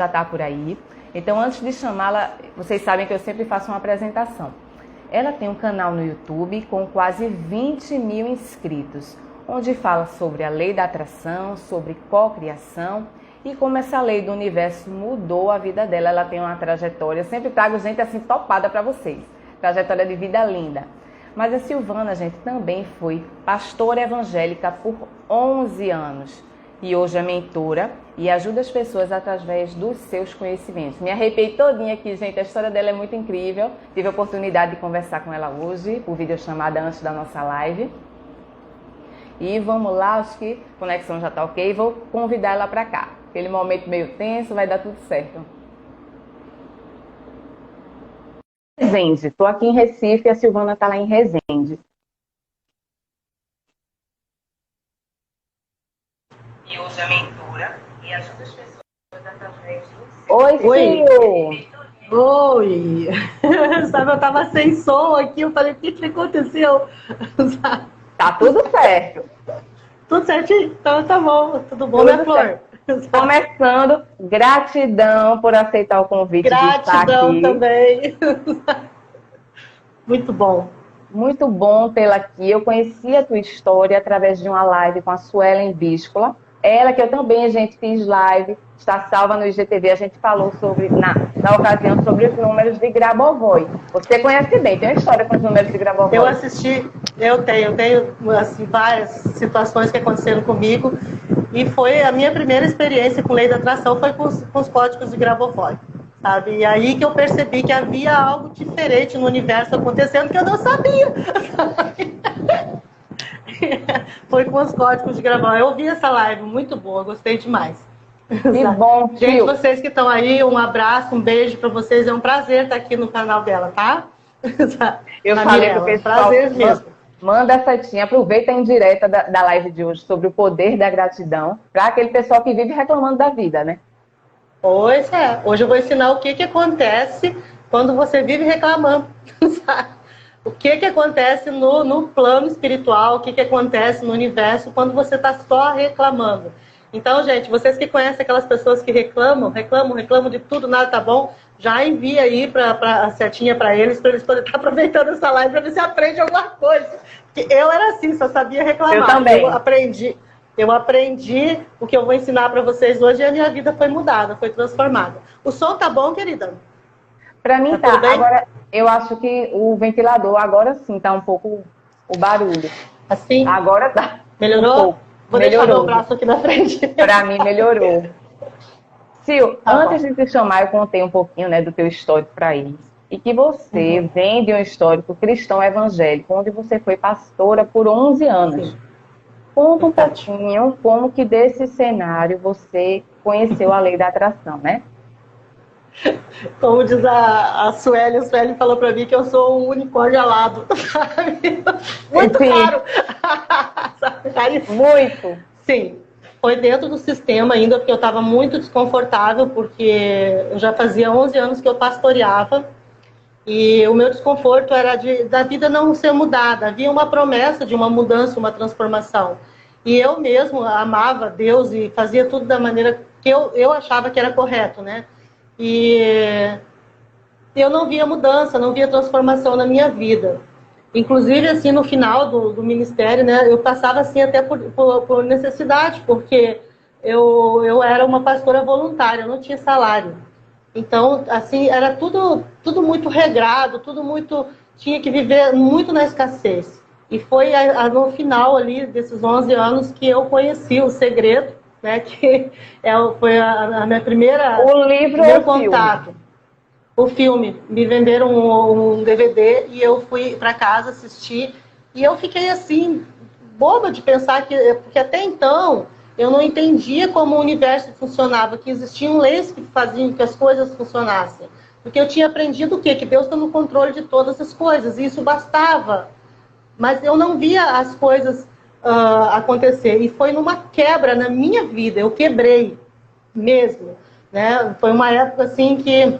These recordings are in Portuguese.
já está por aí. Então, antes de chamá-la, vocês sabem que eu sempre faço uma apresentação. Ela tem um canal no YouTube com quase 20 mil inscritos, onde fala sobre a lei da atração, sobre cocriação e como essa lei do universo mudou a vida dela. Ela tem uma trajetória, eu sempre trago gente assim topada para vocês, trajetória de vida linda. Mas a Silvana, gente, também foi pastora evangélica por 11 anos. E hoje é mentora e ajuda as pessoas através dos seus conhecimentos. Me arrepiei todinha aqui, gente. A história dela é muito incrível. Tive a oportunidade de conversar com ela hoje, por videochamada antes da nossa live. E vamos lá, acho que a conexão já está ok. Vou convidar ela para cá. Aquele momento meio tenso, vai dar tudo certo. Resende. Estou aqui em Recife e a Silvana está lá em Resende. E hoje é mentora e ajuda as pessoas através do... Oi, Sil! Oi! Sabe, eu tava sem som aqui, eu falei, o que aconteceu? Tá tudo certo. Tudo certinho? Então tá bom, tudo bom, né, Flor? Começando, gratidão por aceitar o convite de estar aqui. Gratidão também. Muito bom. Muito bom tê-la aqui. Eu conheci a tua história através de uma live com a Suelen Víscola. Ela que eu também, a gente fez live, está salva no IGTV, a gente falou sobre, na ocasião, sobre os números de Grabovoi. Você conhece bem, tem uma história com os números de Grabovoi. Eu assisti, eu tenho assim, várias situações que aconteceram comigo, e foi a minha primeira experiência com lei da atração, foi com os códigos de Grabovoi, sabe? E aí que eu percebi que havia algo diferente no universo acontecendo que eu não sabia. Foi com os códigos de Grabovoi. Eu ouvi essa live, muito boa, gostei demais. Que bom, gente, vocês que estão aí, um abraço, um beijo para vocês. É um prazer estar aqui no canal dela, tá? Eu falei que o pessoal, prazer mesmo. Manda a setinha, aproveita a indireta da live de hoje sobre o poder da gratidão para aquele pessoal que vive reclamando da vida, né? Pois é. Hoje eu vou ensinar o que acontece quando você vive reclamando, sabe? O que acontece no plano espiritual, o que acontece no universo quando você está só reclamando. Então, gente, vocês que conhecem aquelas pessoas que reclamam de tudo, nada tá bom, já envia aí a setinha para eles poderem estar aproveitando essa live para ver se aprende alguma coisa. Porque eu era assim, só sabia reclamar. Eu também. Eu aprendi o que eu vou ensinar para vocês hoje e a minha vida foi mudada, foi transformada. O som tá bom, querida? Para mim tá. Agora, eu acho que o ventilador, agora sim, tá um pouco o barulho. Assim? Agora tá. Melhorou? Vou deixar meu braço aqui na frente. Para mim, melhorou. Sil, antes de te chamar, eu contei um pouquinho, né, do teu histórico para eles. E que você vem de um histórico cristão evangélico, onde você foi pastora por 11 anos. Sim. Conta um pouquinho como que desse cenário você conheceu a lei da atração, né? Como diz a Sueli falou pra mim que eu sou um unicórnio alado, sabe? Muito raro. Muito. Sim. Foi dentro do sistema ainda, porque eu estava muito desconfortável, porque eu já fazia 11 anos que eu pastoreava, e o meu desconforto era da vida não ser mudada. Havia uma promessa de uma mudança, uma transformação. E eu mesmo amava Deus e fazia tudo da maneira que eu achava que era correto, né? E eu não via mudança, não via transformação na minha vida. Inclusive, assim, no final do ministério, né, eu passava, assim, até por necessidade, porque eu era uma pastora voluntária, eu não tinha salário. Então, assim, era tudo muito regrado, tudo muito... Tinha que viver muito na escassez. E foi no final ali desses 11 anos que eu conheci o segredo, né, que foi a minha primeira... O livro ou contato. O filme. Me venderam um DVD e eu fui para casa assistir. E eu fiquei assim, boba de pensar porque até então eu não entendia como o universo funcionava, que existiam leis que faziam que as coisas funcionassem. Porque eu tinha aprendido o quê? Que Deus está no controle de todas as coisas, e isso bastava. Mas eu não via as coisas acontecer. E foi numa quebra na minha vida, eu quebrei mesmo. Né? Foi uma época assim que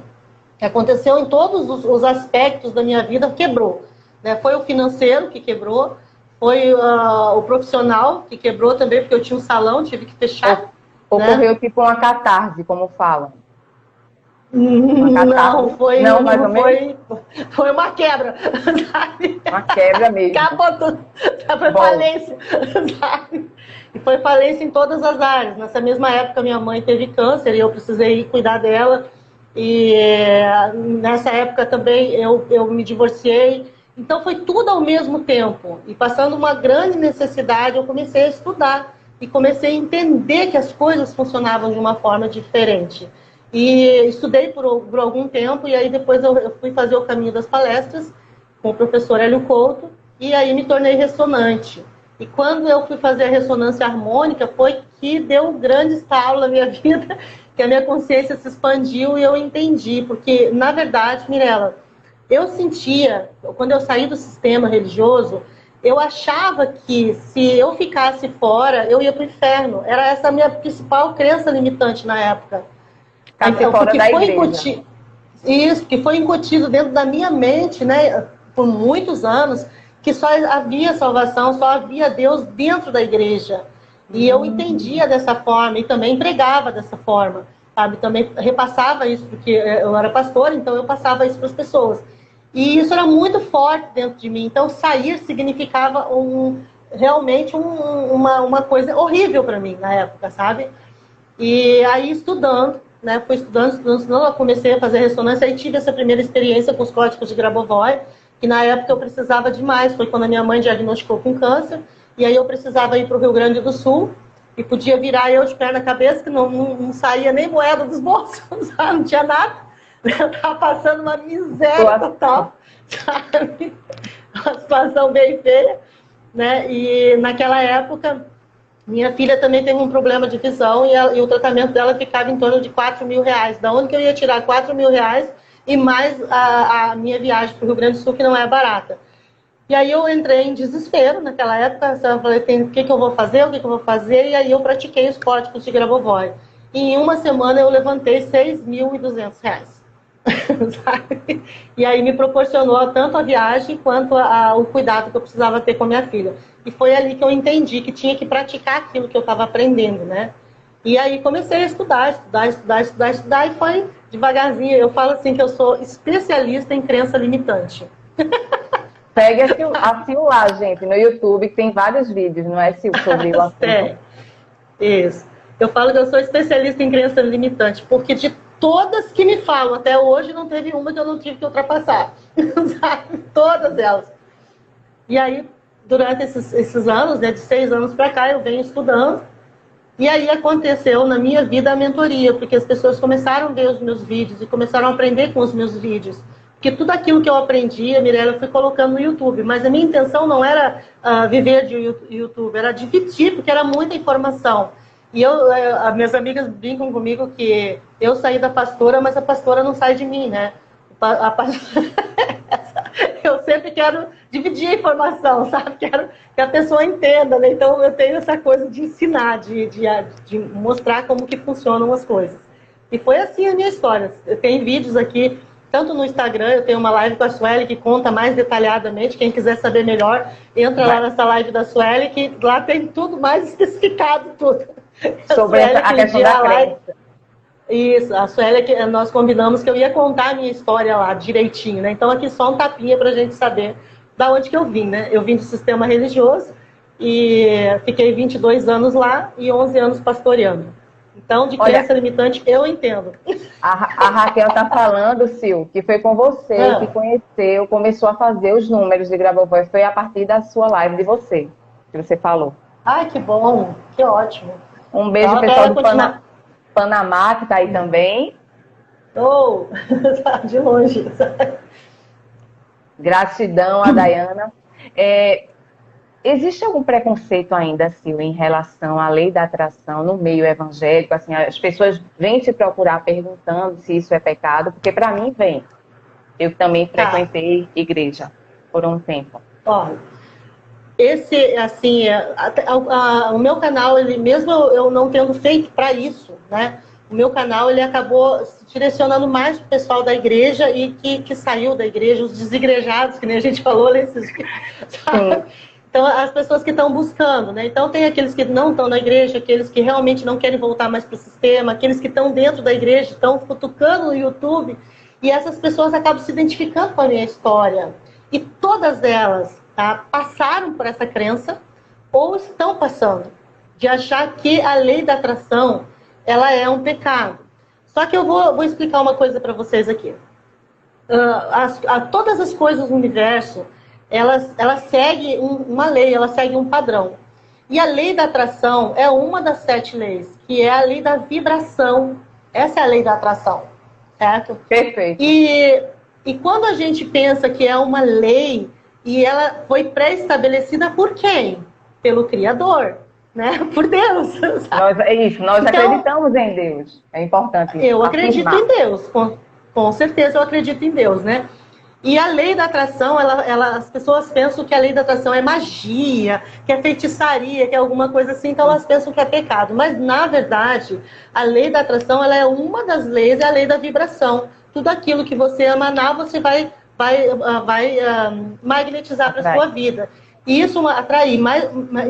aconteceu em todos os aspectos da minha vida, quebrou. Né? Foi o financeiro que quebrou, foi o profissional que quebrou também, porque eu tinha um salão, tive que fechar. Ocorreu, né? Tipo uma catarse, como falam. Não, foi, não, mais ou menos? Foi uma quebra, sabe? Uma quebra mesmo. Capotou, foi falência, sabe? E foi falência em todas as áreas. Nessa mesma época, minha mãe teve câncer e eu precisei ir cuidar dela. E nessa época também eu me divorciei. Então foi tudo ao mesmo tempo. E passando uma grande necessidade, eu comecei a estudar. E comecei a entender que as coisas funcionavam de uma forma diferente. E estudei por algum tempo, e aí depois eu fui fazer o caminho das palestras com o professor Hélio Couto, e aí me tornei ressonante. E quando eu fui fazer a ressonância harmônica, foi que deu um grande estalo na minha vida, que a minha consciência se expandiu e eu entendi. Porque, na verdade, Mirela, eu sentia, quando eu saí do sistema religioso, eu achava que se eu ficasse fora, eu ia para o inferno. Era essa a minha principal crença limitante na época. Ficar fora da igreja. Isso, que foi incutido dentro da minha mente, né, por muitos anos, que só havia salvação, só havia Deus dentro da igreja. E eu entendia dessa forma e também pregava dessa forma, sabe? Também repassava isso, porque eu era pastora, então eu passava isso para as pessoas. E isso era muito forte dentro de mim. Então sair significava realmente uma coisa horrível para mim na época, sabe? E aí estudando, né? Fui estudando, eu comecei a fazer ressonância, aí tive essa primeira experiência com os códigos de Grabovoi, que na época eu precisava demais, foi quando a minha mãe diagnosticou com câncer, e aí eu precisava ir para o Rio Grande do Sul, e podia virar eu de perna na cabeça, que não saía nem moeda dos bolsos, sabe? Não tinha nada, eu estava passando uma miséria total, sabe? Uma situação bem feia, né? E naquela época, minha filha também teve um problema de visão, e o tratamento dela ficava em torno de R$4.000. Da onde que eu ia tirar R$4.000 e mais a minha viagem para o Rio Grande do Sul, que não é barata? E aí eu entrei em desespero naquela época, eu falei, o que eu vou fazer, o que eu vou fazer, e aí eu pratiquei os códigos de Grabovoi. E em uma semana eu levantei R$6.200. Sabe? E aí me proporcionou tanto a viagem quanto o cuidado que eu precisava ter com a minha filha. E foi ali que eu entendi que tinha que praticar aquilo que eu estava aprendendo, né? E aí comecei a estudar, e foi devagarzinho. Eu falo assim que eu sou especialista em crença limitante. Pegue a Sil lá, gente, no YouTube, que tem vários vídeos, não é, Sil, sobre o assunto? Isso. Eu falo que eu sou especialista em crença limitante, porque de todas que me falam até hoje, não teve uma que eu não tive que ultrapassar. Sabe? Todas elas. E aí, durante esses anos, né, de 6 anos para cá, eu venho estudando. E aí aconteceu na minha vida a mentoria, porque as pessoas começaram a ver os meus vídeos e começaram a aprender com os meus vídeos. Porque tudo aquilo que eu aprendi, a Mirela, eu fui colocando no YouTube. Mas a minha intenção não era viver de YouTube, era dividir, porque era muita informação. E as minhas amigas brincam comigo que eu saí da pastora, mas a pastora não sai de mim, né? Eu sempre quero dividir a informação, sabe? Quero que a pessoa entenda, né? Então eu tenho essa coisa de ensinar, de mostrar como que funcionam as coisas. E foi assim a minha história. Eu tenho vídeos aqui, tanto no Instagram, eu tenho uma live com a Sueli que conta mais detalhadamente. Quem quiser saber melhor, entra lá nessa live da Sueli, que lá tem tudo mais especificado, tudo. Sobre a questão da crença. Isso, a Sueli, nós combinamos que eu ia contar a minha história lá direitinho, né? Então aqui só um tapinha pra gente saber da onde que eu vim, né? Eu vim do sistema religioso e fiquei 22 anos lá e 11 anos pastoreando. Então, de crença limitante, eu entendo. A Raquel tá falando, Sil, que foi com você que conheceu, começou a fazer os números de Grabovoi. Foi a partir da sua live de você, que você falou. Ai, que bom, que ótimo. Um beijo, então, pessoal do Panamá, que tá aí também. De longe. Gratidão a Dayana. Existe algum preconceito ainda, Sil, em relação à lei da atração no meio evangélico? Assim, as pessoas vêm te procurar perguntando se isso é pecado, porque para mim vem. Eu também frequentei igreja por um tempo. Olha, o meu canal, ele mesmo eu não tendo feito para isso, né? O meu canal, ele acabou se direcionando mais para o pessoal da igreja e que saiu da igreja, os desigrejados, que nem a gente falou nesses dias. Então, as pessoas que estão buscando, né? Então, tem aqueles que não estão na igreja, aqueles que realmente não querem voltar mais para o sistema, aqueles que estão dentro da igreja, estão cutucando no YouTube, e essas pessoas acabam se identificando com a minha história. E todas elas, tá, passaram por essa crença, ou estão passando, de achar que a lei da atração, ela é um pecado. Só que eu vou explicar uma coisa para vocês aqui. Todas as coisas no universo, elas seguem uma lei, elas seguem um padrão. E a lei da atração é uma das 7 leis, que é a lei da vibração. Essa é a lei da atração, certo? Perfeito. E quando a gente pensa que é uma lei, e ela foi pré-estabelecida por quem? Pelo Criador, né? Por Deus. Nós acreditamos em Deus. É importante isso. Eu acredito em Deus, com certeza eu acredito em Deus, né? E a lei da atração, as pessoas pensam que a lei da atração é magia, que é feitiçaria, que é alguma coisa assim, então elas pensam que é pecado. Mas, na verdade, a lei da atração, ela é uma das leis, é a lei da vibração. Tudo aquilo que você emanar, você vai magnetizar para a sua vida. Isso atrair.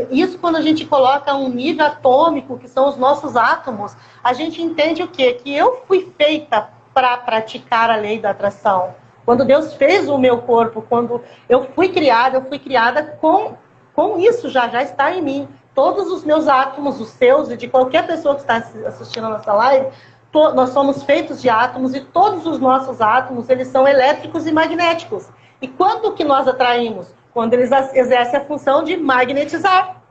Isso quando a gente coloca um nível atômico, que são os nossos átomos, a gente entende o quê? Que eu fui feita para praticar a lei da atração. Quando Deus fez o meu corpo, quando eu fui criada com isso já está em mim. Todos os meus átomos, os seus e de qualquer pessoa que está assistindo a nossa live, nós somos feitos de átomos e todos os nossos átomos, eles são elétricos e magnéticos. E quando que nós atraímos? Quando eles exercem a função de magnetizar.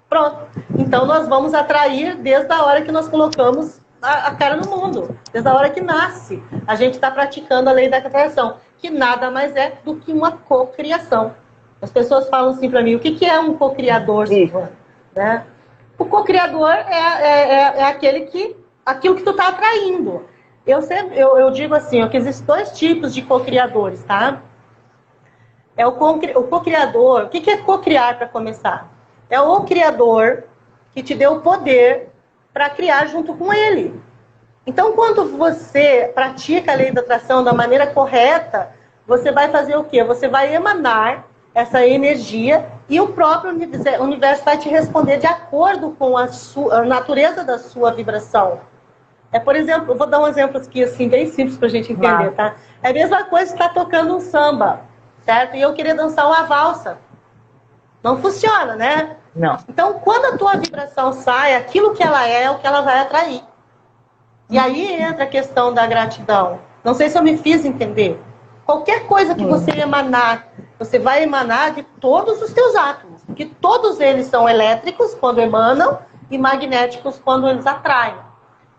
Pronto. Então nós vamos atrair desde a hora que nós colocamos a cara no mundo. Desde a hora que nasce. A gente está praticando a lei da atração, que nada mais é do que uma cocriação. As pessoas falam assim para mim, o que é um cocriador? Né? O cocriador é aquilo que tu está atraindo. Eu digo assim, que existem 2 tipos de cocriadores, tá? É o cocriador. O que é cocriar para começar? É o criador que te deu o poder para criar junto com ele. Então, quando você pratica a lei da atração da maneira correta, você vai fazer o quê? Você vai emanar essa energia e o próprio universo vai te responder de acordo com a natureza da sua vibração. Por exemplo, eu vou dar um exemplo aqui assim, bem simples para a gente entender, tá? É a mesma coisa que está tocando um samba, certo? E eu queria dançar uma valsa. Não funciona, né? Não. Então, quando a tua vibração sai, aquilo que ela é o que ela vai atrair. E aí entra a questão da gratidão. Não sei se eu me fiz entender. Qualquer coisa que você emanar, você vai emanar de todos os teus átomos. Porque todos eles são elétricos quando emanam e magnéticos quando eles atraem.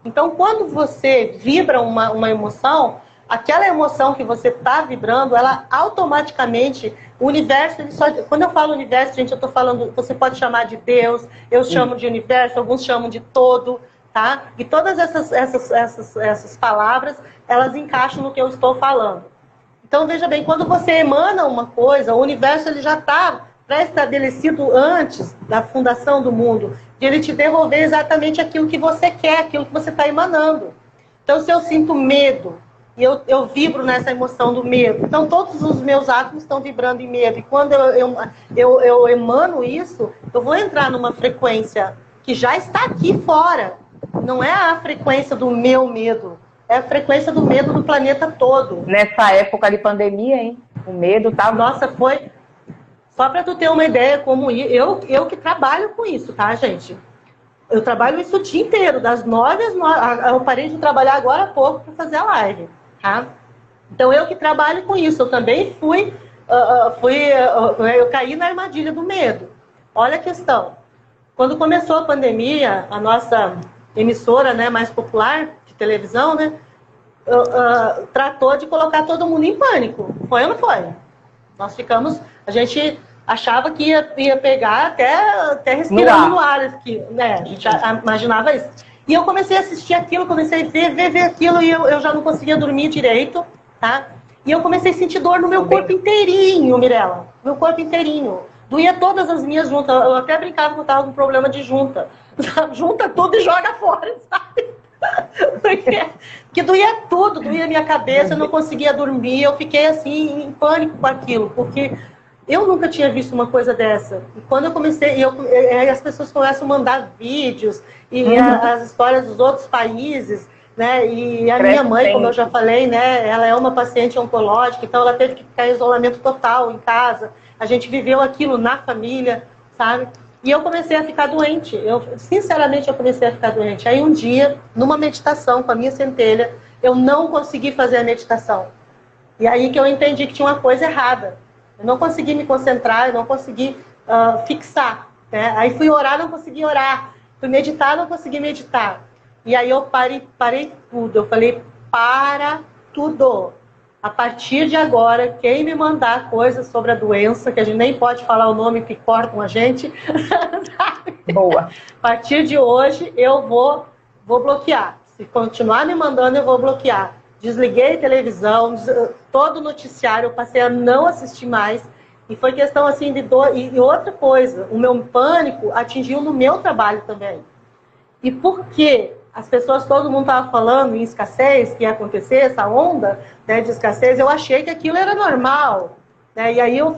Então, quando você vibra uma emoção, aquela emoção que você está vibrando, ela automaticamente, o universo, quando eu falo universo, gente, eu estou falando, você pode chamar de Deus, eu chamo de universo, alguns chamam de todo, tá? E todas essas palavras, elas encaixam no que eu estou falando. Então, veja bem, quando você emana uma coisa, o universo ele já está pré-estabelecido antes da fundação do mundo, de ele te devolver exatamente aquilo que você quer, aquilo que você está emanando. Então, se eu sinto medo, e eu vibro nessa emoção do medo, então todos os meus átomos estão vibrando em medo, e quando eu emano isso, eu vou entrar numa frequência que já está aqui fora. Não é a frequência do meu medo, é a frequência do medo do planeta todo. Nessa época de pandemia, hein? O medo tá... Nossa, foi... Só para tu ter uma ideia, como eu que trabalho com isso, tá, gente? Eu trabalho isso o dia inteiro, das 9 às 9. Eu parei de trabalhar agora há pouco para fazer a live, tá? Então, eu que trabalho com isso. Eu também eu caí na armadilha do medo. Olha a questão. Quando começou a pandemia, a nossa emissora, né, mais popular de televisão, né, tratou de colocar todo mundo em pânico. Foi ou não foi? Nós ficamos... A gente achava que ia pegar até respirando no ar aqui, né? A gente imaginava isso. E eu comecei a assistir aquilo, comecei a ver aquilo, e eu já não conseguia dormir direito, tá? E eu comecei a sentir dor no meu corpo inteirinho, Mirella. Meu corpo inteirinho. Doía todas as minhas juntas. Eu até brincava que eu tava com problema de junta. Junta tudo e joga fora, sabe? Porque doía tudo, doía minha cabeça, eu não conseguia dormir, eu fiquei assim, em pânico com aquilo, porque Eu nunca tinha visto uma coisa dessa. E quando eu comecei, as pessoas começam a mandar vídeos e as histórias dos outros países, né? E a minha mãe, como eu já falei, né? Ela é uma paciente oncológica, então ela teve que ficar em isolamento total em casa. A gente viveu aquilo na família, sabe? E eu comecei a ficar doente. Sinceramente, eu comecei a ficar doente. Aí um dia, numa meditação com a minha centelha, eu não consegui fazer a meditação. E aí que eu entendi que tinha uma coisa errada. Eu não consegui me concentrar, eu não consegui fixar. Né? Aí fui orar, não consegui orar. Fui meditar, não consegui meditar. E aí eu parei tudo. Eu falei, para tudo. A partir de agora, quem me mandar coisas sobre a doença, que a gente nem pode falar o nome que cortam a gente. Boa. A partir de hoje, eu vou bloquear. Se continuar me mandando, eu vou bloquear. Desliguei a televisão, todo o noticiário, eu passei a não assistir mais. E foi questão assim de dor. E outra coisa, o meu pânico atingiu no meu trabalho também. E por quê? As pessoas, todo mundo estava falando em escassez, que ia acontecer, essa onda, né, de escassez, eu achei que aquilo era normal. Né? E aí eu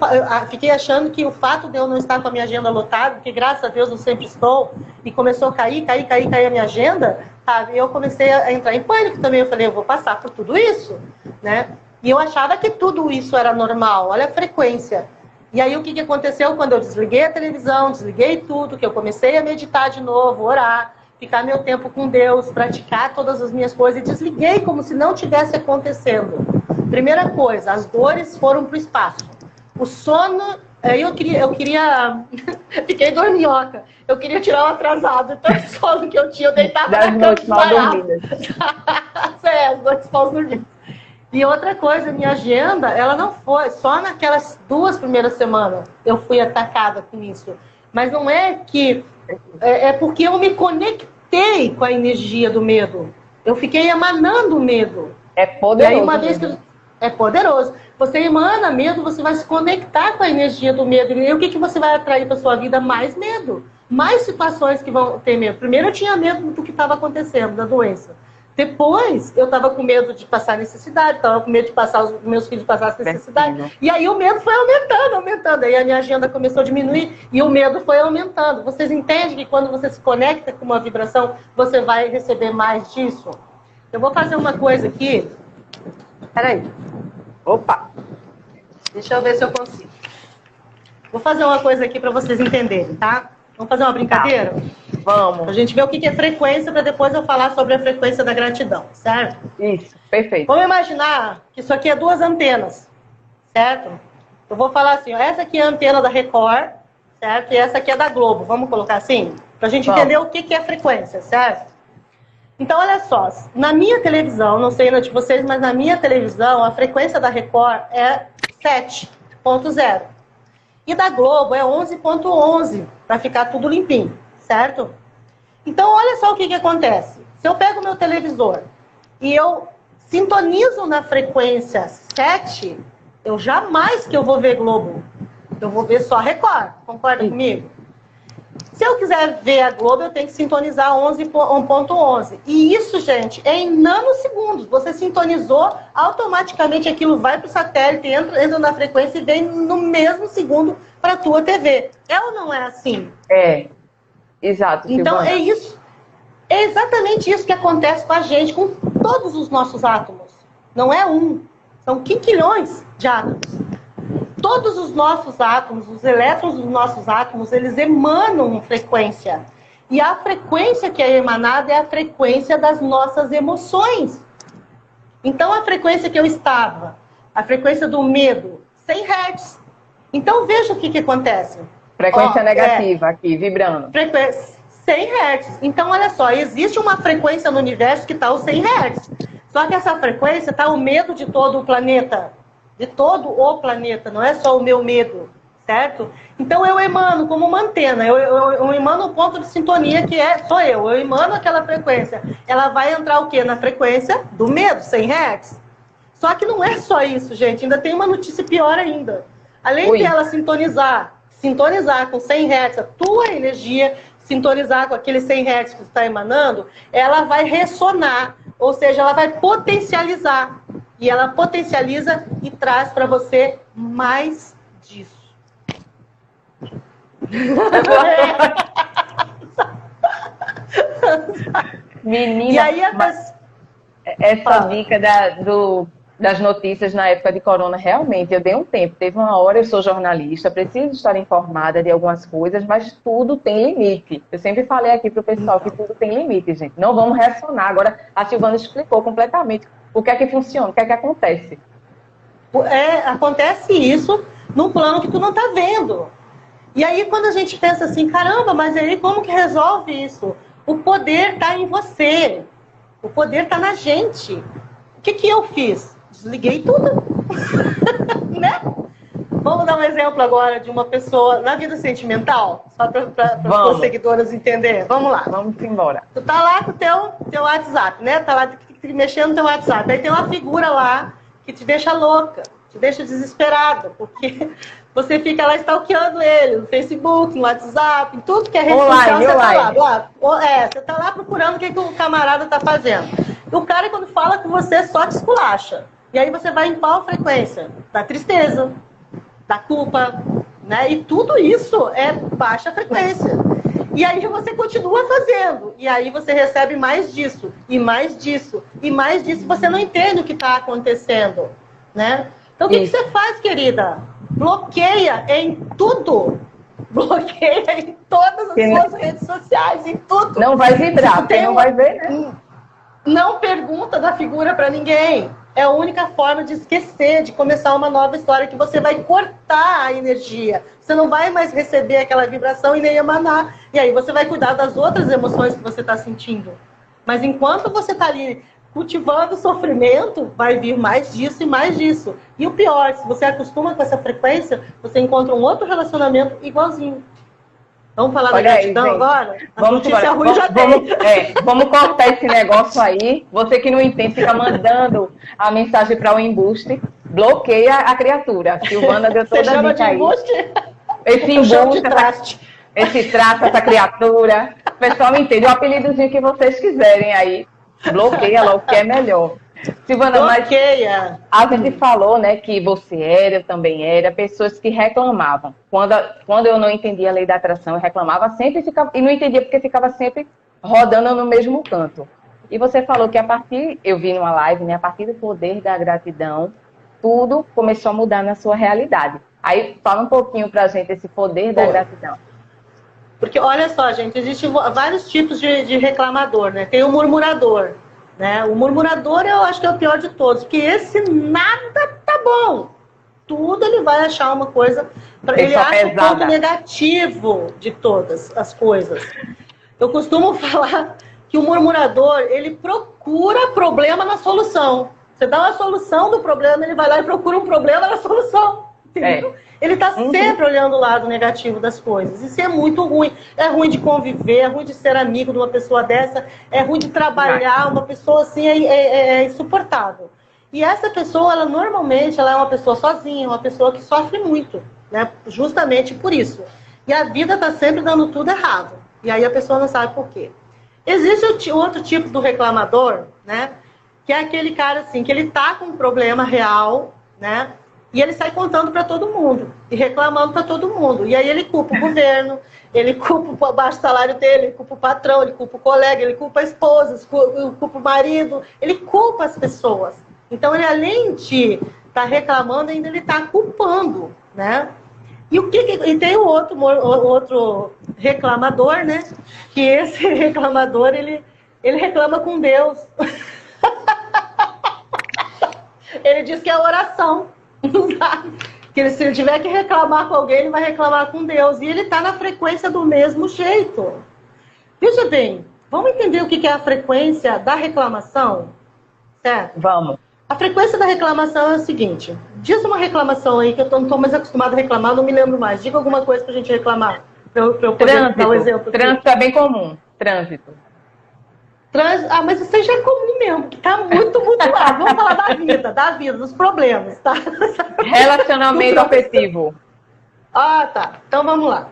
fiquei achando que o fato de eu não estar com a minha agenda lotada, porque graças a Deus eu sempre estou, e começou a cair a minha agenda, sabe? Eu comecei a entrar em pânico também. Eu falei, eu vou passar por tudo isso. Né? E eu achava que tudo isso era normal, olha a frequência. E aí o que aconteceu quando eu desliguei a televisão, desliguei tudo, que eu comecei a meditar de novo, orar, ficar meu tempo com Deus, praticar todas as minhas coisas, e desliguei como se não tivesse acontecendo. Primeira coisa, as dores foram para o espaço. O sono, eu queria fiquei dorminhoca, eu queria tirar o atrasado, tanto sono que eu tinha, eu deitava das na noites mal cama, dormidas. as noites mal dormidas. E outra coisa, minha agenda, ela não foi, só naquelas 2 primeiras semanas eu fui atacada com isso. Mas não é que... É porque eu me conectei com a energia do medo. Eu fiquei emanando medo. É poderoso. E aí, uma vez que... É poderoso. Você emana medo, você vai se conectar com a energia do medo. E o que você vai atrair para sua vida? Mais medo. Mais situações que vão ter medo. Primeiro eu tinha medo do que estava acontecendo, da doença. Depois, eu estava com medo de passar necessidade, estava com medo de passar os meus filhos passar necessidade. E aí o medo foi aumentando. Aí a minha agenda começou a diminuir e o medo foi aumentando. Vocês entendem que quando você se conecta com uma vibração, você vai receber mais disso? Eu vou fazer uma coisa aqui. Peraí. Opa! Deixa eu ver se eu consigo. Vou fazer uma coisa aqui para vocês entenderem, tá? Vamos fazer uma brincadeira? Vamos. A gente vê o que é frequência para depois eu falar sobre a frequência da gratidão, certo? Isso, perfeito. Vamos imaginar que isso aqui é 2 antenas, certo? Eu vou falar assim, ó, essa aqui é a antena da Record, certo? E essa aqui é da Globo, vamos colocar assim? Para a gente entender o que é frequência, certo? Então, olha só, na minha televisão, não sei na de vocês, mas na minha televisão, a frequência da Record é 7.0. E da Globo é 11.11, para ficar tudo limpinho, certo? Então, olha só o que acontece. Se eu pego o meu televisor e eu sintonizo na frequência 7, eu jamais que eu vou ver Globo. Eu vou ver só Record. Concorda comigo? Se eu quiser ver a Globo, eu tenho que sintonizar 11.11. E isso, gente, é em nanosegundos. Você sintonizou, automaticamente aquilo vai para o satélite, entra na frequência e vem no mesmo segundo para a tua TV. É ou não é assim? É, exato. Então, Silvana. é isso. É exatamente isso que acontece com a gente, com todos os nossos átomos. Não é um, são quinquilhões de átomos. Todos os nossos átomos, os elétrons dos nossos átomos, eles emanam frequência. E a frequência que é emanada é a frequência das nossas emoções. Então, a frequência que eu estava, a frequência do medo, 100 Hz. Então, veja o que acontece. Frequência negativa aqui, vibrando. Frequência 100 Hz. Então, olha só, existe uma frequência no universo que está os 100 Hz. Só que essa frequência está o medo de todo o planeta. De todo o planeta, não é só o meu medo, certo? Então eu emano como uma antena, eu emano o ponto de sintonia que sou eu emano aquela frequência. Ela vai entrar o quê? Na frequência do medo, 100 Hz. Só que não é só isso, gente, ainda tem uma notícia pior ainda. Além de ela sintonizar com 100 Hz, a tua energia, sintonizar com aquele 100 Hz que está emanando, ela vai ressonar, ou seja, ela vai potencializar. E ela potencializa e traz para você mais disso. Menina, E aí essa dica das notícias na época de corona, realmente, eu dei um tempo. Teve uma hora, eu sou jornalista, preciso estar informada de algumas coisas, mas tudo tem limite. Eu sempre falei aqui para o pessoal que tudo tem limite, gente. Não vamos reacionar. Agora, a Silvana explicou completamente o que é que funciona, o que é que acontece. Acontece isso num plano que tu não tá vendo. E aí, quando a gente pensa assim, caramba, mas aí como que resolve isso? O poder está em você. O poder está na gente. O que eu fiz? Desliguei tudo. Né? Vamos dar um exemplo agora de uma pessoa na vida sentimental, só para as seguidoras entenderem. Vamos lá. Vamos embora. Tu tá lá com o teu WhatsApp, né? Tá lá mexendo no teu WhatsApp. Aí tem uma figura lá que te deixa louca, te deixa desesperada, porque você fica lá stalkeando ele no Facebook, no WhatsApp, em tudo que é rede social, você tá lá. Você tá lá procurando o que o camarada tá fazendo. E o cara, quando fala com você, só te esculacha. E aí você vai em qual frequência? Da tristeza, da culpa, né? E tudo isso é baixa frequência. E aí você continua fazendo. E aí você recebe mais disso, e mais disso, e mais disso. Você não entende o que está acontecendo, né? Então o que você faz, querida? Bloqueia em tudo. Bloqueia em todas as suas redes sociais, em tudo. Não vai vibrar, porque não vai ver, né? Não pergunta da figura para ninguém. É a única forma de esquecer, de começar uma nova história, que você vai cortar a energia. Você não vai mais receber aquela vibração e nem emanar. E aí você vai cuidar das outras emoções que você está sentindo. Mas enquanto você está ali cultivando o sofrimento, vai vir mais disso e mais disso. E o pior, se você acostuma com essa frequência, você encontra um outro relacionamento igualzinho. Vamos falar da gratidão agora? Vamos cortar esse negócio aí. Você que não entende, fica mandando a mensagem para o embuste. Bloqueia a criatura. Silvana deu toda a dica aí. Esse embuste, esse traço, essa criatura. O pessoal entende o apelidozinho que vocês quiserem aí. Bloqueia logo, que é melhor. Silvana, bloqueia. Mas a gente falou, né, que você era, eu também era, pessoas que reclamavam. Quando eu não entendia a lei da atração, eu reclamava sempre e não entendia porque ficava sempre rodando no mesmo canto. E você falou que eu vi numa live, né, a partir do poder da gratidão, tudo começou a mudar na sua realidade. Aí fala um pouquinho pra gente esse poder da gratidão. Porque olha só, gente, existem vários tipos de reclamador, né? Tem o murmurador. Né? O murmurador eu acho que é o pior de todos, porque esse nada tá bom. Tudo ele vai achar uma coisa, ele acha o ponto negativo de todas as coisas. Eu costumo falar que o murmurador, ele procura problema na solução. Você dá uma solução do problema, ele vai lá e procura um problema na solução. Entendeu? Ele está sempre olhando o lado negativo das coisas. Isso é muito ruim. É ruim de conviver, é ruim de ser amigo de uma pessoa dessa, é ruim de trabalhar, uma pessoa assim é insuportável. E essa pessoa, ela normalmente ela é uma pessoa sozinha, uma pessoa que sofre muito, né? Justamente por isso. E a vida está sempre dando tudo errado. E aí a pessoa não sabe por quê. Existe outro tipo do reclamador, né? Que é aquele cara assim, que ele tá com um problema real, né? E ele sai contando para todo mundo e reclamando para todo mundo. E aí ele culpa o governo, ele culpa o baixo salário dele, ele culpa o patrão, ele culpa o colega, ele culpa a esposa, ele culpa o marido, ele culpa as pessoas. Então ele, além de estar reclamando, ainda ele está culpando, né? E tem o outro reclamador, né? Que esse reclamador, ele reclama com Deus. Ele diz que é oração. Que se ele tiver que reclamar com alguém, ele vai reclamar com Deus. E ele está na frequência do mesmo jeito. Veja bem, vamos entender o que é a frequência da reclamação? Certo? Vamos. A frequência da reclamação é o seguinte. Diz uma reclamação aí, que eu não estou mais acostumada a reclamar, não me lembro mais. Diga alguma coisa para a gente reclamar. Para eu poder dar um exemplo. Trânsito é bem comum. Trânsito. Mas isso aí já é comum mesmo, que tá muito lá. Vamos falar da vida, dos problemas, tá? Relacionamento afetivo. Ah, tá. Então vamos lá.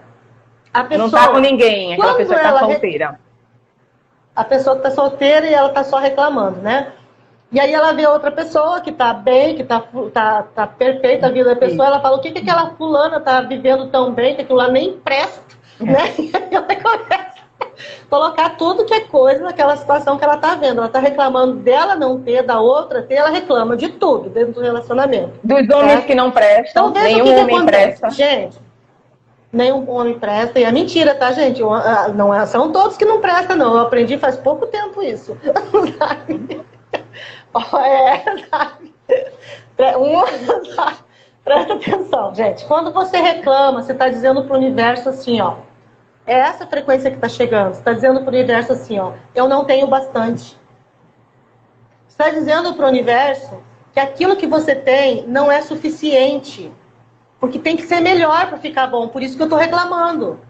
A pessoa, não tá com ninguém, aquela pessoa que tá solteira. A pessoa que tá solteira e ela tá só reclamando, né? E aí ela vê outra pessoa que tá bem, que tá perfeita a vida da pessoa, ela fala, o que aquela fulana tá vivendo tão bem, que aquilo lá nem presta, né? E aí ela começa a colocar tudo que é coisa naquela situação que ela tá vendo. Ela tá reclamando dela não ter, da outra ter, ela reclama de tudo dentro do relacionamento. Dos homens, certo? Que não prestam, então, nenhum homem presta. Gente, nenhum homem presta, e é mentira, tá, gente? Não são todos que não prestam, não. Eu aprendi faz pouco tempo isso. Presta atenção, gente. Quando você reclama, você está dizendo para o universo assim, ó. É essa frequência que está chegando. Você está dizendo para o universo assim, ó. Eu não tenho bastante. Você está dizendo para o universo que aquilo que você tem não é suficiente. Porque tem que ser melhor para ficar bom. Por isso que eu estou reclamando.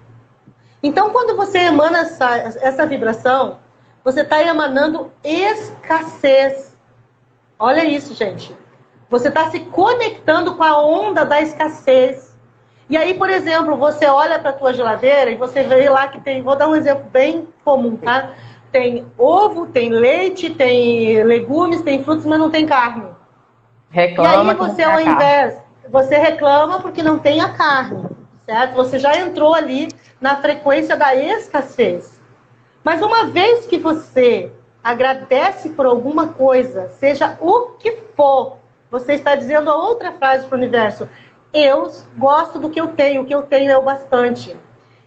Então, quando você emana essa vibração, você está emanando escassez. Olha isso, gente. Você está se conectando com a onda da escassez. E aí, por exemplo, você olha para a tua geladeira e você vê lá que tem... Vou dar um exemplo bem comum, tá? Tem ovo, tem leite, tem legumes, tem frutos, mas não tem carne. Reclama. E aí você, ao invés... Você reclama porque não tem a carne, certo? Você já entrou ali na frequência da escassez. Mas uma vez que você agradece por alguma coisa, seja o que for, você está dizendo a outra frase para o universo. Eu gosto do que eu tenho, o que eu tenho é o bastante.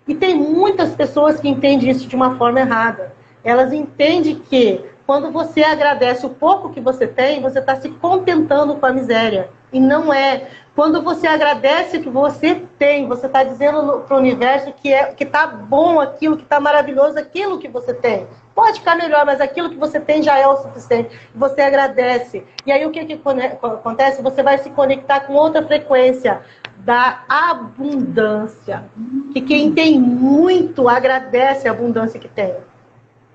E tem muitas pessoas que entendem isso de uma forma errada. Elas entendem que quando você agradece o pouco que você tem, você está se contentando com a miséria. E não é. Quando você agradece o que você tem, você está dizendo para o universo que está bom aquilo, que está maravilhoso aquilo que você tem. Pode ficar melhor, mas aquilo que você tem já é o suficiente. Você agradece. E aí o que acontece? Você vai se conectar com outra frequência da abundância. Que quem tem muito agradece a abundância que tem.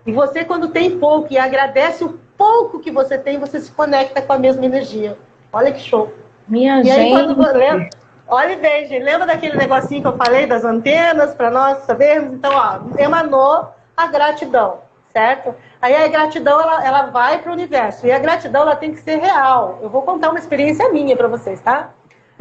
E você, quando tem pouco e agradece o pouco que você tem, você se conecta com a mesma energia. Olha que show. Minha e aí, gente... quando olha e veja, lembra daquele negocinho que eu falei das antenas, para nós sabermos? Então, ó, emanou a gratidão, certo? Aí a gratidão, ela vai para o universo. E a gratidão, ela tem que ser real. Eu vou contar uma experiência minha para vocês, tá?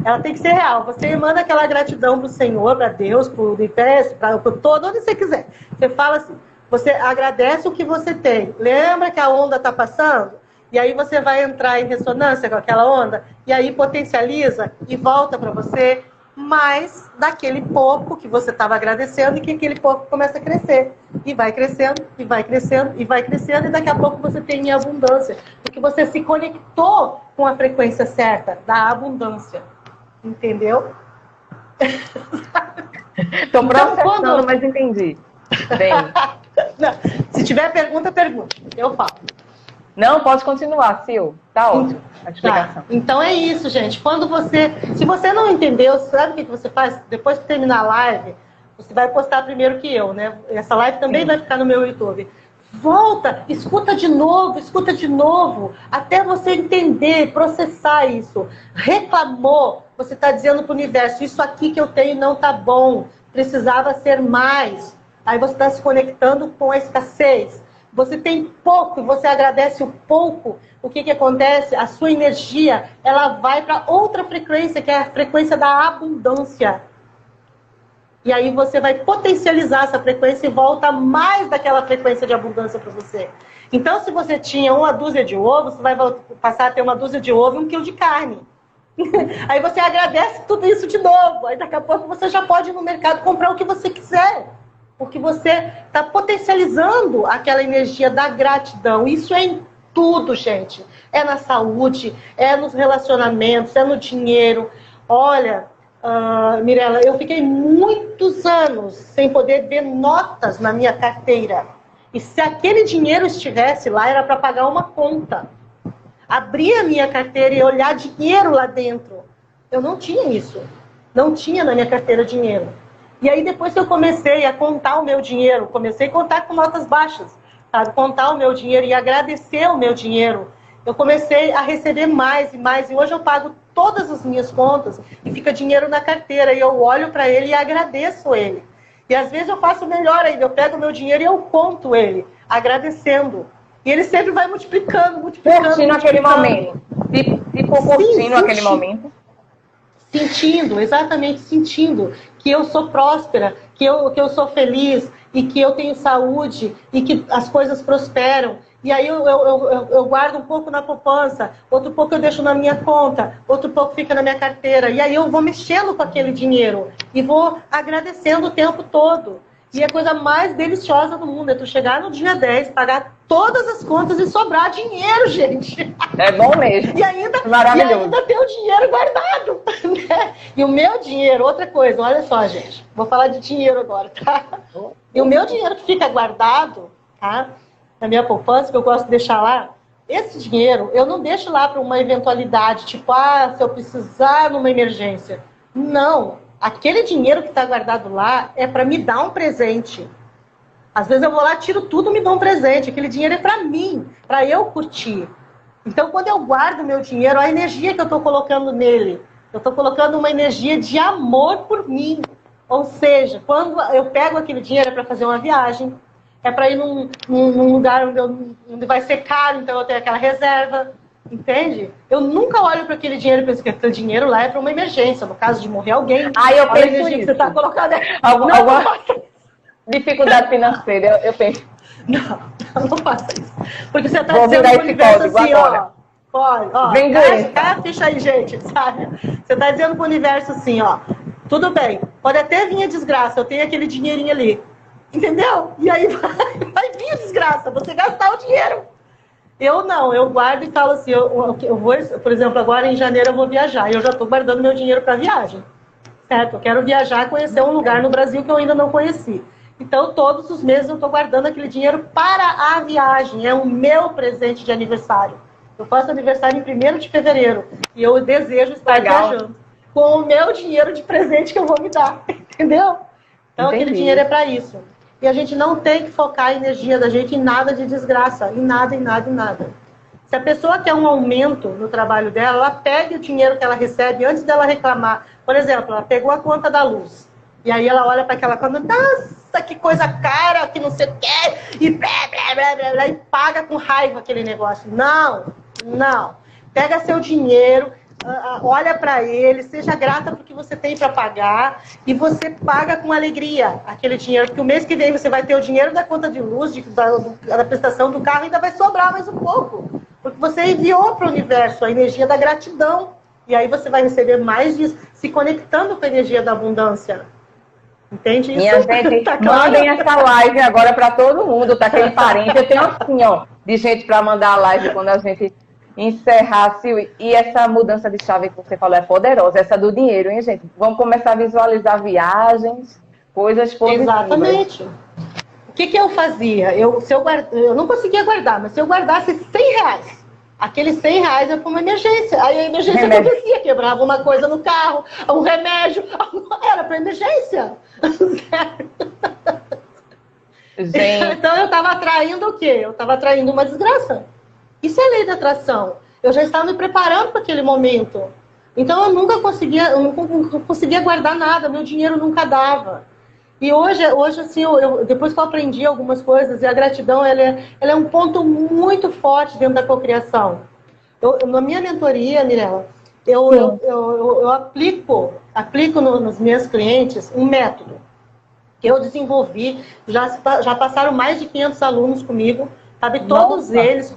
Ela tem que ser real. Você emana aquela gratidão para o Senhor, para Deus, para o universo, para todo, onde você quiser. Você fala assim, você agradece o que você tem. Lembra que a onda está passando? E aí você vai entrar em ressonância com aquela onda, e aí potencializa e volta para você mais daquele pouco que você estava agradecendo, e que aquele pouco começa a crescer. E vai crescendo, e vai crescendo, e vai crescendo, e daqui a pouco você tem em abundância. Porque você se conectou com a frequência certa da abundância. Entendeu? Estou processando, mas entendi. Bem. Não, se tiver pergunta, pergunta. Eu falo. Não, pode continuar, Sil. Tá ótimo a explicação. Tá. Então é isso, gente. Quando se você não entendeu, sabe o que você faz? Depois que terminar a live, você vai postar primeiro que eu, né? Essa live também vai ficar no meu YouTube. Volta, escuta de novo, até você entender, processar isso. Reclamou, você está dizendo para o universo, isso aqui que eu tenho não tá bom, precisava ser mais. Aí você está se conectando com a escassez. Você tem pouco e você agradece o pouco, o que acontece? A sua energia, ela vai para outra frequência, que é a frequência da abundância. E aí você vai potencializar essa frequência e volta mais daquela frequência de abundância para você. Então, se você tinha uma dúzia de ovos, você vai passar a ter uma dúzia de ovo e 1 quilo de carne. Aí você agradece tudo isso de novo. Aí daqui a pouco você já pode ir no mercado comprar o que você quiser. Porque você está potencializando aquela energia da gratidão. Isso é em tudo, gente. É na saúde, é nos relacionamentos, é no dinheiro. Olha, Mirella, eu fiquei muitos anos sem poder ver notas na minha carteira. E se aquele dinheiro estivesse lá, era para pagar uma conta. Abrir a minha carteira e olhar dinheiro lá dentro. Eu não tinha isso. Não tinha na minha carteira dinheiro. E aí, depois que eu comecei a contar o meu dinheiro, comecei a contar com notas baixas, sabe? Contar o meu dinheiro e agradecer o meu dinheiro, eu comecei a receber mais e mais. E hoje eu pago todas as minhas contas e fica dinheiro na carteira. E eu olho para ele e agradeço ele. E às vezes eu faço melhor ainda. Eu pego o meu dinheiro e eu conto ele, agradecendo. E ele sempre vai multiplicando, multiplicando. Curtindo aquele momento. Tipo curtindo aquele momento. Sentindo, exatamente sentindo que eu sou próspera, que eu sou feliz e que eu tenho saúde e que as coisas prosperam. E aí eu guardo um pouco na poupança, outro pouco eu deixo na minha conta, outro pouco fica na minha carteira. E aí eu vou mexendo com aquele dinheiro e vou agradecendo o tempo todo. E a coisa mais deliciosa do mundo é tu chegar no dia 10, pagar todas as contas e sobrar dinheiro, gente. É bom mesmo. E ainda ter o dinheiro guardado. Né? E o meu dinheiro, outra coisa, olha só, gente. Vou falar de dinheiro agora, tá? E o meu dinheiro que fica guardado, tá? Na minha poupança, que eu gosto de deixar lá, esse dinheiro eu não deixo lá para uma eventualidade, tipo, se eu precisar numa emergência. Não. Aquele dinheiro que está guardado lá é para me dar um presente. Às vezes eu vou lá, tiro tudo e me dou um presente. Aquele dinheiro é para mim, para eu curtir. Então, quando eu guardo meu dinheiro, a energia que eu estou colocando nele, eu estou colocando uma energia de amor por mim. Ou seja, quando eu pego aquele dinheiro é para fazer uma viagem, é para ir num lugar onde vai ser caro, então eu tenho aquela reserva. Entende? Eu nunca olho para aquele dinheiro e penso que aquele dinheiro lá é para uma emergência, no caso de morrer alguém. Eu penso isso. Que você está colocando. Alguma dificuldade financeira, eu penso. Não faça isso. Porque você está dizendo pro universo assim, agora. ó. Vem a ficha aí, gente, sabe? Você está dizendo pro universo assim, ó. Tudo bem, pode até vir a desgraça, eu tenho aquele dinheirinho ali. Entendeu? E aí vai vir a desgraça, você gastar o dinheiro. Eu não, eu guardo e falo assim, eu vou, por exemplo, agora em janeiro eu vou viajar, e eu já estou guardando meu dinheiro para viagem, certo? Eu quero viajar, conhecer um lugar no Brasil que eu ainda não conheci. Então, todos os meses eu estou guardando aquele dinheiro para a viagem, é o meu presente de aniversário. Eu faço aniversário em 1º de fevereiro, e eu desejo estar viajando com o meu dinheiro de presente que eu vou me dar, entendeu? Então, aquele dinheiro é para isso. E a gente não tem que focar a energia da gente em nada de desgraça, em nada, em nada, em nada. Se a pessoa quer um aumento no trabalho dela, ela pega o dinheiro que ela recebe antes dela reclamar. Por exemplo, ela pegou a conta da luz. E aí ela olha para aquela conta, nossa, que coisa cara, que não sei o quê, e blá, blá, blá, blá, blá, e paga com raiva aquele negócio. Não. Pega seu dinheiro, olha para ele, seja grata por que você tem para pagar e você paga com alegria aquele dinheiro, porque o mês que vem você vai ter o dinheiro da conta de luz, da prestação do carro, ainda vai sobrar mais um pouco, porque você enviou para o universo a energia da gratidão e aí você vai receber mais disso, se conectando com a energia da abundância. Entende isso? Minha gente, tá claro? Mandem essa live agora para todo mundo, tá? Aquele parente, eu tenho assim, ó, de gente para mandar a live quando a gente encerrar, e essa mudança de chave que você falou é poderosa, essa do dinheiro, hein, gente? Vamos começar a visualizar viagens, coisas positivas. Exatamente. O que eu fazia? Eu não conseguia guardar, mas se eu guardasse R$100, aqueles R$100 é para uma emergência. Aí a emergência acontecia, quebrava uma coisa no carro, um remédio, era para emergência. Gente. Então eu estava atraindo o quê? Eu estava atraindo uma desgraça. Isso é lei da atração. Eu já estava me preparando para aquele momento. Então eu nunca conseguia guardar nada, meu dinheiro nunca dava. E hoje assim, depois que eu aprendi algumas coisas, e a gratidão ela é um ponto muito forte dentro da cocriação. Na minha mentoria, Mirella, eu aplico nos meus clientes um método que eu desenvolvi. Já passaram mais de 500 alunos comigo. Sabe, todos eles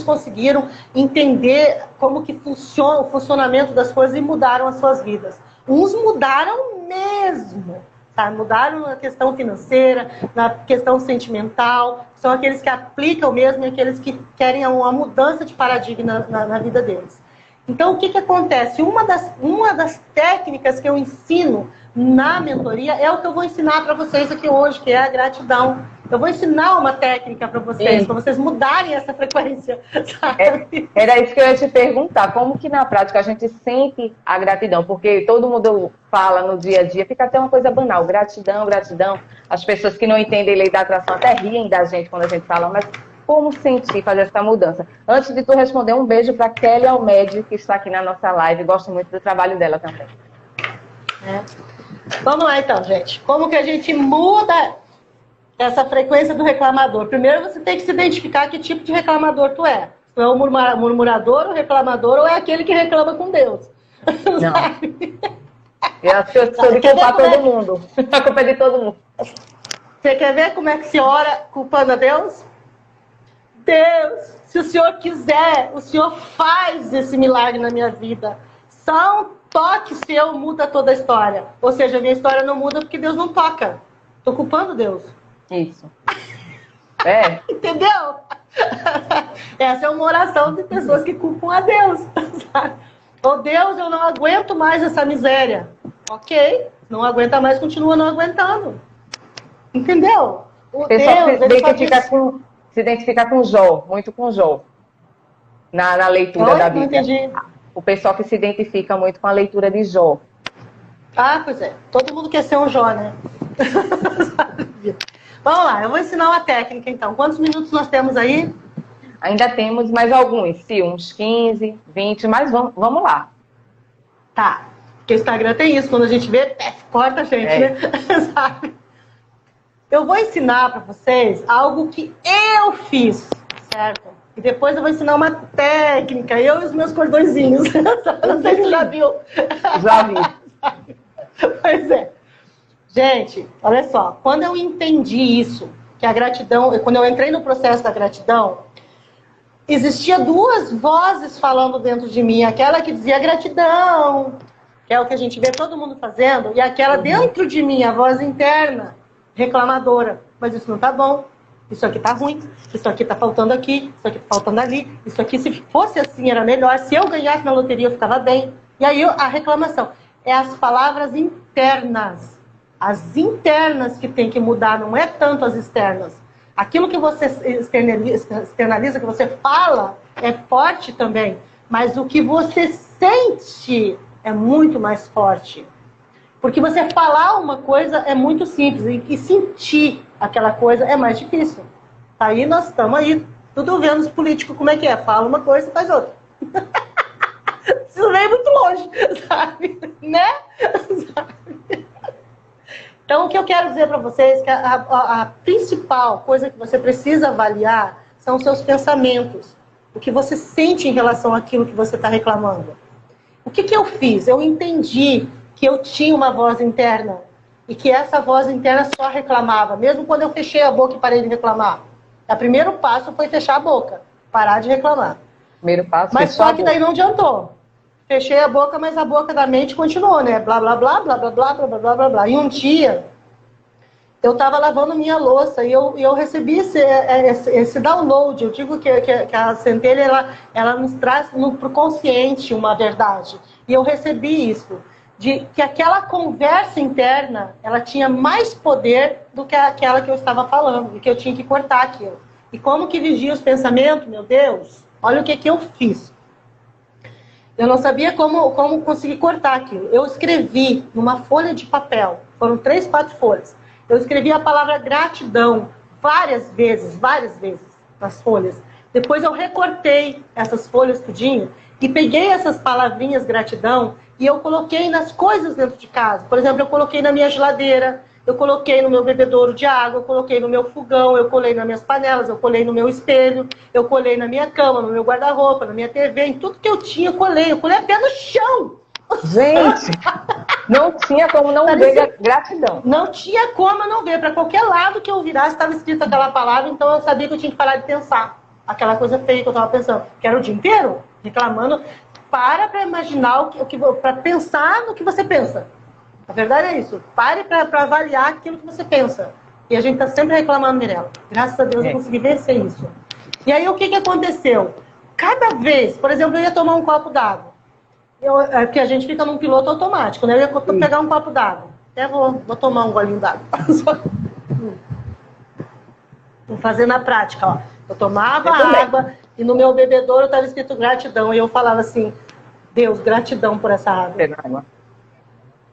conseguiram entender como que funciona o funcionamento das coisas e mudaram as suas vidas. Uns mudaram mesmo, sabe? Mudaram na questão financeira, na questão sentimental. São aqueles que aplicam mesmo e aqueles que querem uma mudança de paradigma na vida deles. Então, o que acontece? Uma das técnicas que eu ensino na mentoria é o que eu vou ensinar para vocês aqui hoje, que é a gratidão. Eu vou ensinar uma técnica para vocês mudarem essa frequência, sabe? Era isso que eu ia te perguntar, como que na prática a gente sente a gratidão? Porque todo mundo fala no dia a dia, fica até uma coisa banal, gratidão, gratidão. As pessoas que não entendem lei da atração até riem da gente quando a gente fala, mas como sentir, fazer essa mudança? Antes de tu responder, um beijo para Kelly Almédio, que está aqui na nossa live, gosto muito do trabalho dela também. Vamos lá então, gente. Como que a gente muda essa frequência do reclamador. Primeiro você tem que se identificar que tipo de reclamador tu é. Tu é o murmurador, o reclamador, ou é aquele que reclama com Deus? Não. Eu acho que eu sou de culpar todo mundo. A culpa é de todo mundo. Você quer ver como é que se ora culpando a Deus? Deus, se o Senhor quiser, o Senhor faz esse milagre na minha vida. Só um toque seu muda toda a história. Ou seja, a minha história não muda porque Deus não toca. Estou culpando Deus. Isso. É. Entendeu? Essa é uma oração de pessoas que culpam a Deus. Ô Deus, eu não aguento mais essa miséria. Ok, não aguenta mais, continua não aguentando. Entendeu? O pessoal Deus, se identifica com Jó, muito com Jó. Na leitura da Bíblia. Não entendi. O pessoal que se identifica muito com a leitura de Jó. Ah, pois é. Todo mundo quer ser um Jó, né? Vamos lá, eu vou ensinar uma técnica então. Quantos minutos nós temos aí? Ainda temos mais alguns, sim, uns 15, 20, mas vamos lá. Tá. Porque o Instagram tem isso, quando a gente vê, corta a gente, né? Sabe? Eu vou ensinar para vocês algo que eu fiz, certo? E depois eu vou ensinar uma técnica, eu e os meus cordõezinhos. Não sei se você já viu. Já vi. Pois é. Gente, olha só, quando eu entendi isso, que a gratidão, quando eu entrei no processo da gratidão, existia duas vozes falando dentro de mim, aquela que dizia gratidão, que é o que a gente vê todo mundo fazendo, e aquela dentro de mim, a voz interna, reclamadora. Mas isso não tá bom, isso aqui tá ruim, isso aqui tá faltando aqui, isso aqui tá faltando ali, isso aqui se fosse assim era melhor, se eu ganhasse na loteria eu ficava bem. E aí a reclamação é as palavras internas. As internas que tem que mudar, não é tanto as externas. Aquilo que você externaliza, que você fala, é forte também. Mas o que você sente é muito mais forte. Porque você falar uma coisa é muito simples. E sentir aquela coisa é mais difícil. Aí nós estamos aí, tudo vendo os políticos como é que é. Fala uma coisa e faz outra. Isso vem muito longe, sabe? Né? Sabe? Então, o que eu quero dizer para vocês é que a principal coisa que você precisa avaliar são os seus pensamentos. O que você sente em relação àquilo que você está reclamando. O que eu fiz? Eu entendi que eu tinha uma voz interna e que essa voz interna só reclamava, mesmo quando eu fechei a boca e parei de reclamar. O primeiro passo foi fechar a boca, parar de reclamar. Primeiro passo. Mas só que daí não adiantou. Fechei a boca, mas a boca da mente continuou, né? Blá, blá, blá, blá, blá, blá, blá, blá, blá, blá, blá. E um dia, eu estava lavando minha louça e eu recebi esse download. Eu digo que a centelha, ela nos traz para o consciente uma verdade. E eu recebi isso. De que aquela conversa interna, ela tinha mais poder do que aquela que eu estava falando. E que eu tinha que cortar aquilo. E como que vigia os pensamentos? Meu Deus, olha o que eu fiz. Eu não sabia como conseguir cortar aquilo. Eu escrevi numa folha de papel. Foram 3, 4 folhas. Eu escrevi a palavra gratidão várias vezes nas folhas. Depois eu recortei essas folhas tudinho e peguei essas palavrinhas gratidão e eu coloquei nas coisas dentro de casa. Por exemplo, eu coloquei na minha geladeira, eu coloquei no meu bebedouro de água, eu coloquei no meu fogão, eu colei nas minhas panelas, eu colei no meu espelho, eu colei na minha cama, no meu guarda-roupa, na minha TV, em tudo que eu tinha, eu colei até no chão. Gente, não tinha como não ver gratidão. Não tinha como não ver. Para qualquer lado que eu virasse, estava escrito aquela palavra, então eu sabia que eu tinha que parar de pensar. Aquela coisa feia que eu estava pensando. Que era o dia inteiro reclamando. Para imaginar, para pensar no que você pensa. A verdade é isso. Pare para avaliar aquilo que você pensa. E a gente está sempre reclamando, Mirella. Graças a Deus eu consegui vencer isso. E aí o que aconteceu? Cada vez, por exemplo, eu ia tomar um copo d'água. Porque a gente fica num piloto automático, né? Eu ia pegar um copo d'água. Até vou tomar um golinho d'água. Vou fazer na prática, ó. Eu tomava água e no meu bebedouro estava escrito gratidão. E eu falava assim, Deus, gratidão por essa água.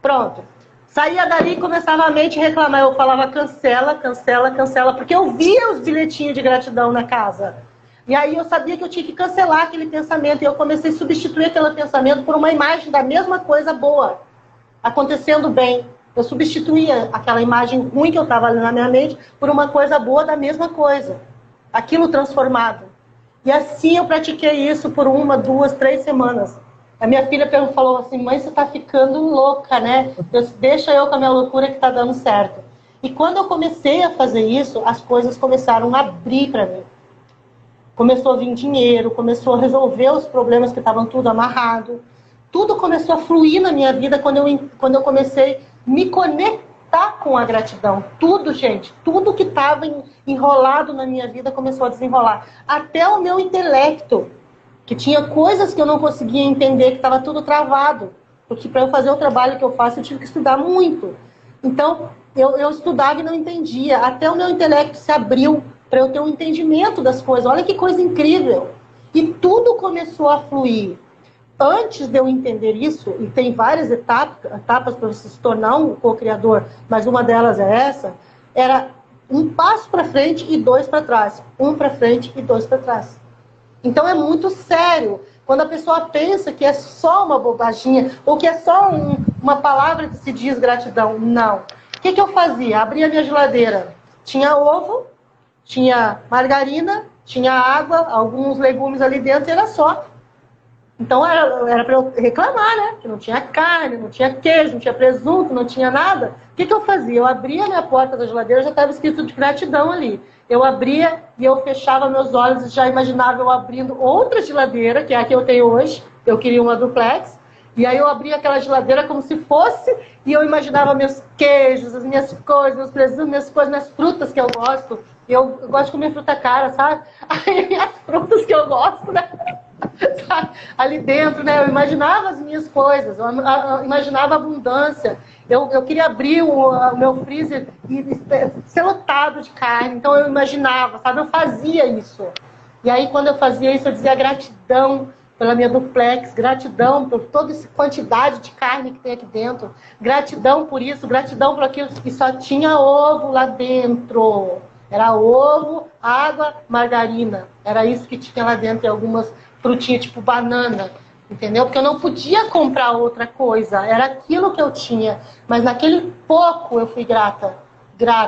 Pronto. Saía dali e começava a mente reclamar. Eu falava cancela, cancela, cancela. Porque eu via os bilhetinhos de gratidão na casa. E aí eu sabia que eu tinha que cancelar aquele pensamento. E eu comecei a substituir aquele pensamento por uma imagem da mesma coisa boa. Acontecendo bem. Eu substituía aquela imagem ruim que eu estava ali na minha mente por uma coisa boa da mesma coisa. Aquilo transformado. E assim eu pratiquei isso por 1, 2, 3 semanas. A minha filha falou assim, mãe, você tá ficando louca, né? Deixa eu com a minha loucura que tá dando certo. E quando eu comecei a fazer isso, as coisas começaram a abrir para mim. Começou a vir dinheiro, começou a resolver os problemas que estavam tudo amarrado. Tudo começou a fluir na minha vida quando eu comecei a me conectar com a gratidão. Tudo, gente, tudo que estava enrolado na minha vida começou a desenrolar. Até o meu intelecto, que tinha coisas que eu não conseguia entender, que estava tudo travado. Porque para eu fazer o trabalho que eu faço, eu tive que estudar muito. Então, eu estudava e não entendia. Até o meu intelecto se abriu para eu ter um entendimento das coisas. Olha que coisa incrível. E tudo começou a fluir. Antes de eu entender isso, e tem várias etapas para você se tornar um co-criador, mas uma delas é essa, era 1 passo para frente e 2 para trás. 1 para frente e 2 para trás. Então é muito sério. Quando a pessoa pensa que é só uma bobaginha, ou que é só uma palavra que se diz gratidão. Não. O que eu fazia? Abria a minha geladeira. Tinha ovo, tinha margarina, tinha água, alguns legumes ali dentro, e era só. Então era para eu reclamar, né? Que não tinha carne, não tinha queijo, não tinha presunto, não tinha nada. O que eu fazia? Eu abria a minha porta da geladeira, já estava escrito de gratidão ali. Eu abria e eu fechava meus olhos e já imaginava eu abrindo outra geladeira, que é a que eu tenho hoje. Eu queria uma duplex. E aí eu abria aquela geladeira como se fosse, e eu imaginava meus queijos, as minhas coisas, meus presuntos, minhas coisas, minhas frutas que eu gosto. Eu gosto de comer fruta cara, sabe? Aí as frutas que eu gosto, né? Ali dentro, né? Eu imaginava as minhas coisas, eu imaginava abundância. Eu queria abrir o meu freezer e ser lotado de carne. Então eu imaginava, sabe? Eu fazia isso. E aí quando eu fazia isso, eu dizia gratidão pela minha duplex, gratidão por toda essa quantidade de carne que tem aqui dentro, gratidão por isso, gratidão por aquilo. E só tinha ovo lá dentro. Era ovo, água, margarina. Era isso que tinha lá dentro e algumas frutinhas, tipo banana, entendeu? Porque eu não podia comprar outra coisa, era aquilo que eu tinha. Mas naquele pouco eu fui grata.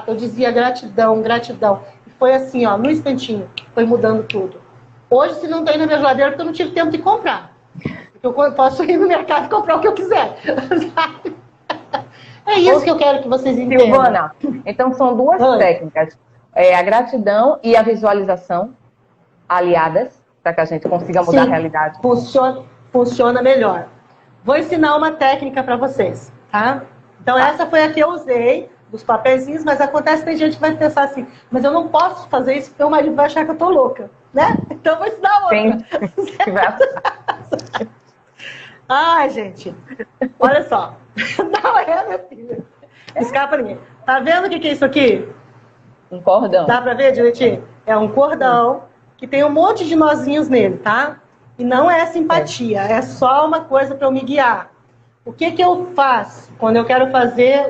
Eu dizia gratidão, gratidão. E foi assim, ó, no instantinho, foi mudando tudo. Hoje, se não tem na minha geladeira, porque eu não tive tempo de comprar. Eu posso ir no mercado e comprar o que eu quiser. É isso que eu quero que vocês entendam. Silvana, então são 2 técnicas. A gratidão e a visualização aliadas, para que a gente consiga mudar a realidade. Funciona melhor. Vou ensinar uma técnica para vocês, tá? Então essa foi a que eu usei, dos papeizinhos, mas acontece que tem gente que vai pensar assim, mas eu não posso fazer isso porque o marido vai achar que eu tô louca, né? Então eu vou ensinar outra. Ai, gente, olha só. Não é, minha filha. Escapa ninguém. Tá vendo o que é isso aqui? Um cordão. Dá pra ver direitinho? É um cordão que tem um monte de nozinhos nele, tá? E não é simpatia, é só uma coisa para eu me guiar. O que eu faço quando eu quero fazer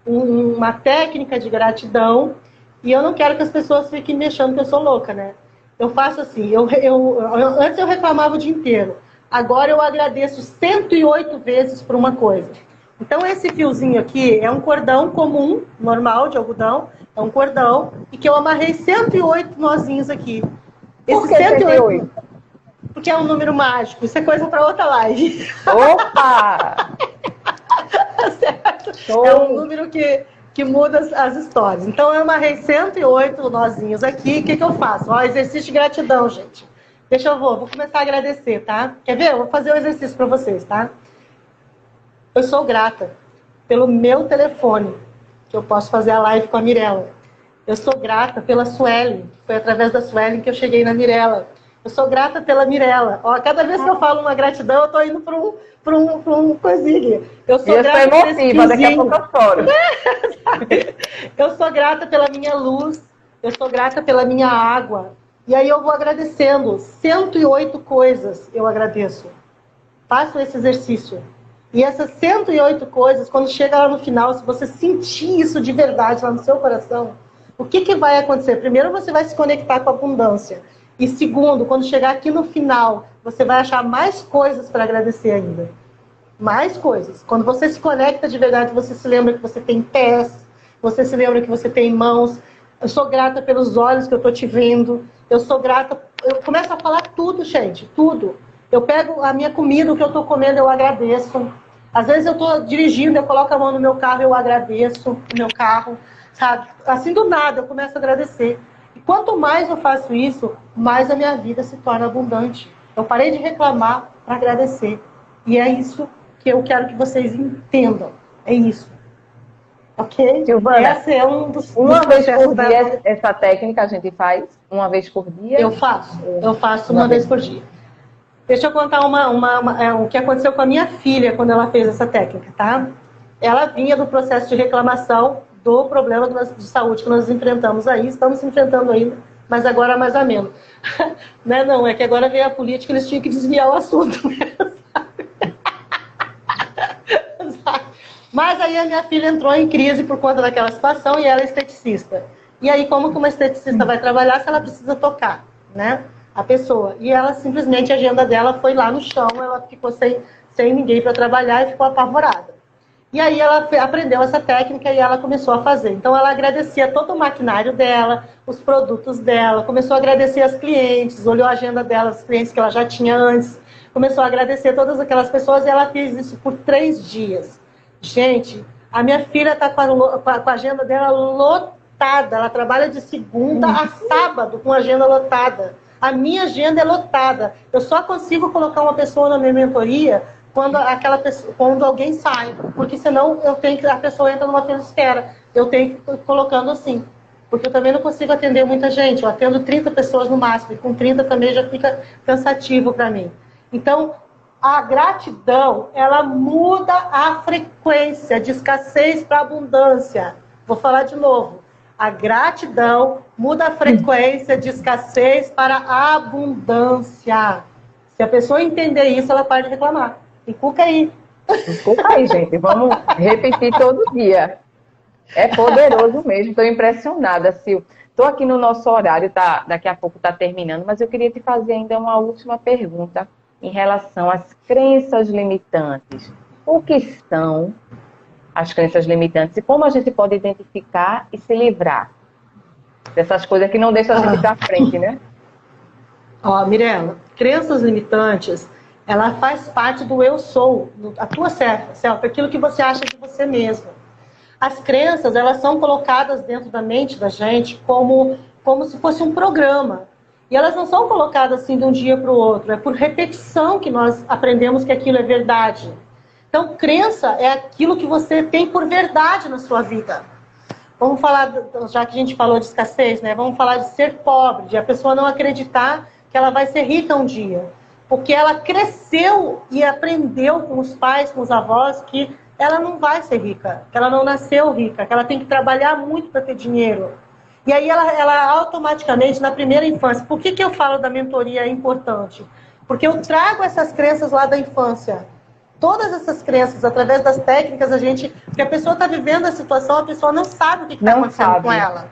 uma técnica de gratidão e eu não quero que as pessoas fiquem me achando que eu sou louca, né? Eu faço assim, antes eu reclamava o dia inteiro, agora eu agradeço 108 vezes por uma coisa. Então esse fiozinho aqui é um cordão comum, normal, de algodão, é um cordão, e que eu amarrei 108 nozinhos aqui. Por que 108? Porque é um número mágico, isso é coisa para outra live. Opa! Certo? É um número que muda as histórias. Então eu amarrei 108 nozinhos aqui, o que eu faço? Ó, exercício de gratidão, gente. Vou começar a agradecer, tá? Quer ver? Eu vou fazer o exercício para vocês, tá? Eu sou grata pelo meu telefone, que eu posso fazer a live com a Mirella. Eu sou grata pela Suelen, foi através da Suelen que eu cheguei na Mirella. Eu sou grata pela Mirella. Ó, cada vez que eu falo uma gratidão, eu tô indo para um coisinha. Eu sou grata por esse emotiva, daqui a pouco eu choro. Eu sou grata pela minha luz, eu sou grata pela minha água. E aí eu vou agradecendo. 108 coisas eu agradeço. Faço esse exercício. E essas 108 coisas, quando chega lá no final, se você sentir isso de verdade lá no seu coração, o que vai acontecer? Primeiro, você vai se conectar com a abundância. E segundo, quando chegar aqui no final, você vai achar mais coisas para agradecer ainda. mais coisas. Quando você se conecta de verdade, você se lembra que você tem pés, você se lembra que você tem mãos. Eu sou grata pelos olhos que eu tô te vendo. Eu sou grata. Eu começo a falar tudo, gente, tudo. Eu pego a minha comida, o que eu tô comendo, eu agradeço. Às vezes eu tô dirigindo, eu coloco a mão no meu carro, eu agradeço o meu carro, sabe? Assim do nada, eu começo a agradecer. E quanto mais eu faço isso, mais a minha vida se torna abundante. Eu parei de reclamar para agradecer. E é isso que eu quero que vocês entendam. É isso. Ok? Silvana, Essa é um dos uma vez por processos dia essa técnica a gente faz? Uma vez por dia? Eu faço uma vez por dia. Deixa eu contar o que aconteceu com a minha filha quando ela fez essa técnica, tá? Ela vinha do processo de reclamação do problema de saúde que nós enfrentamos aí, estamos enfrentando ainda, mas agora mais ameno. Não, é que agora veio a política, eles tinham que desviar o assunto. Mas aí a minha filha entrou em crise por conta daquela situação e ela é esteticista. E aí, como que uma esteticista vai trabalhar se ela precisa tocar, né? A pessoa. E ela simplesmente, a agenda dela foi lá no chão, ela ficou sem ninguém para trabalhar e ficou apavorada. E aí ela aprendeu essa técnica e ela começou a fazer. Então ela agradecia todo o maquinário dela, os produtos dela, começou a agradecer as clientes, olhou a agenda dela, os clientes que ela já tinha antes, começou a agradecer todas aquelas pessoas e ela fez isso por 3 dias. Gente, a minha filha está com a agenda dela lotada, ela trabalha de segunda a sábado com a agenda lotada. A minha agenda é lotada. Eu só consigo colocar uma pessoa na minha mentoria quando alguém sai, porque senão a pessoa entra numa fila de espera. Eu tenho que ir colocando assim, porque eu também não consigo atender muita gente. Eu atendo 30 pessoas no máximo, e com 30 também já fica cansativo para mim. Então, a gratidão, ela muda a frequência de escassez para abundância. Vou falar de novo. A gratidão muda a frequência de escassez para abundância. Se a pessoa entender isso, ela para de reclamar. Encuca aí. Encuca aí, gente. Vamos repetir todo dia. É poderoso mesmo. Estou impressionada, Sil. Estou aqui no nosso horário, daqui a pouco está terminando, mas eu queria te fazer ainda uma última pergunta em relação às crenças limitantes. O que são as crenças limitantes e como a gente pode identificar e se livrar dessas coisas que não deixam a gente para frente, né? Mirela, crenças limitantes, ela faz parte do eu sou, a tua self, aquilo que você acha de você mesmo. As crenças, elas são colocadas dentro da mente da gente como se fosse um programa. E elas não são colocadas assim de um dia para o outro. É por repetição que nós aprendemos que aquilo é verdade. Então, crença é aquilo que você tem por verdade na sua vida. Vamos falar, já que a gente falou de escassez, né? Vamos falar de ser pobre, de a pessoa não acreditar que ela vai ser rica um dia. Porque ela cresceu e aprendeu com os pais, com os avós, que ela não vai ser rica, que ela não nasceu rica, que ela tem que trabalhar muito para ter dinheiro. E aí ela automaticamente, na primeira infância, por que eu falo da mentoria é importante? Porque eu trago essas crenças lá da infância. Todas essas crenças, através das técnicas, porque a pessoa está vivendo a situação, a pessoa não sabe o que está acontecendo com ela.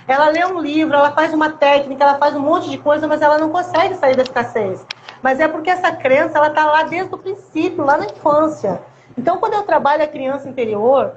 Ela lê um livro, ela faz uma técnica, ela faz um monte de coisa, mas ela não consegue sair da escassez. Mas é porque essa crença, ela está lá desde o princípio, lá na infância. Então, quando eu trabalho a criança interior,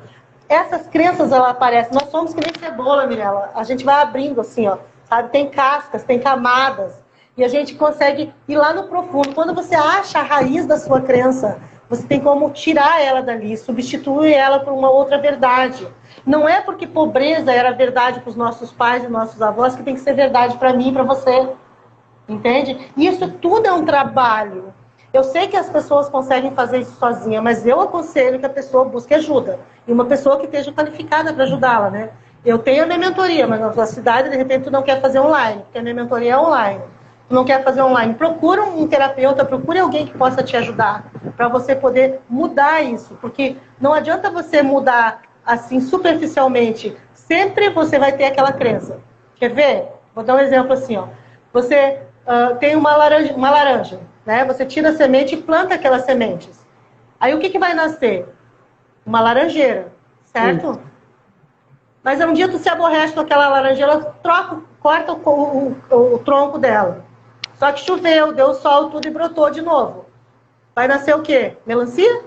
essas crenças, ela aparecem. Nós somos que nem cebola, Mirella. A gente vai abrindo assim, ó, sabe? Tem cascas, tem camadas. E a gente consegue ir lá no profundo. Quando você acha a raiz da sua crença, você tem como tirar ela dali, substituir ela por uma outra verdade. Não é porque pobreza era verdade para os nossos pais e nossos avós que tem que ser verdade para mim e para você. Entende? E isso tudo é um trabalho. Eu sei que as pessoas conseguem fazer isso sozinha, mas eu aconselho que a pessoa busque ajuda. E uma pessoa que esteja qualificada para ajudá-la, né? Eu tenho a minha mentoria, mas na sua cidade, de repente, tu não quer fazer online, porque a minha mentoria é online. Tu não quer fazer online. Procura um terapeuta, procure alguém que possa te ajudar, para você poder mudar isso. Porque não adianta você mudar assim, superficialmente. Sempre você vai ter aquela crença. Quer ver? Vou dar um exemplo assim, ó. Você tem uma laranja, né? Você tira a semente e planta aquelas sementes. Aí o que vai nascer? Uma laranjeira, certo? Mas um dia tu se aborrece com aquela laranjeira, corta o tronco dela. Só que choveu, deu sol, tudo e brotou de novo. Vai nascer o quê? Melancia?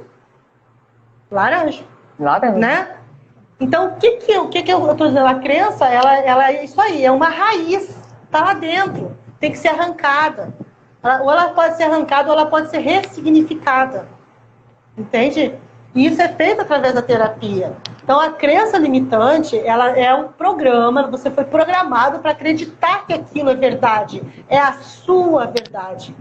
Laranja. Laranja. Né? Então, o que eu estou dizendo? A crença, ela é isso aí, é uma raiz, está lá dentro, tem que ser arrancada. Ou ela pode ser arrancada, ou ela pode ser ressignificada. Entende? E isso é feito através da terapia. Então, a crença limitante, ela é um programa, você foi programado para acreditar que aquilo é verdade, é a sua verdade.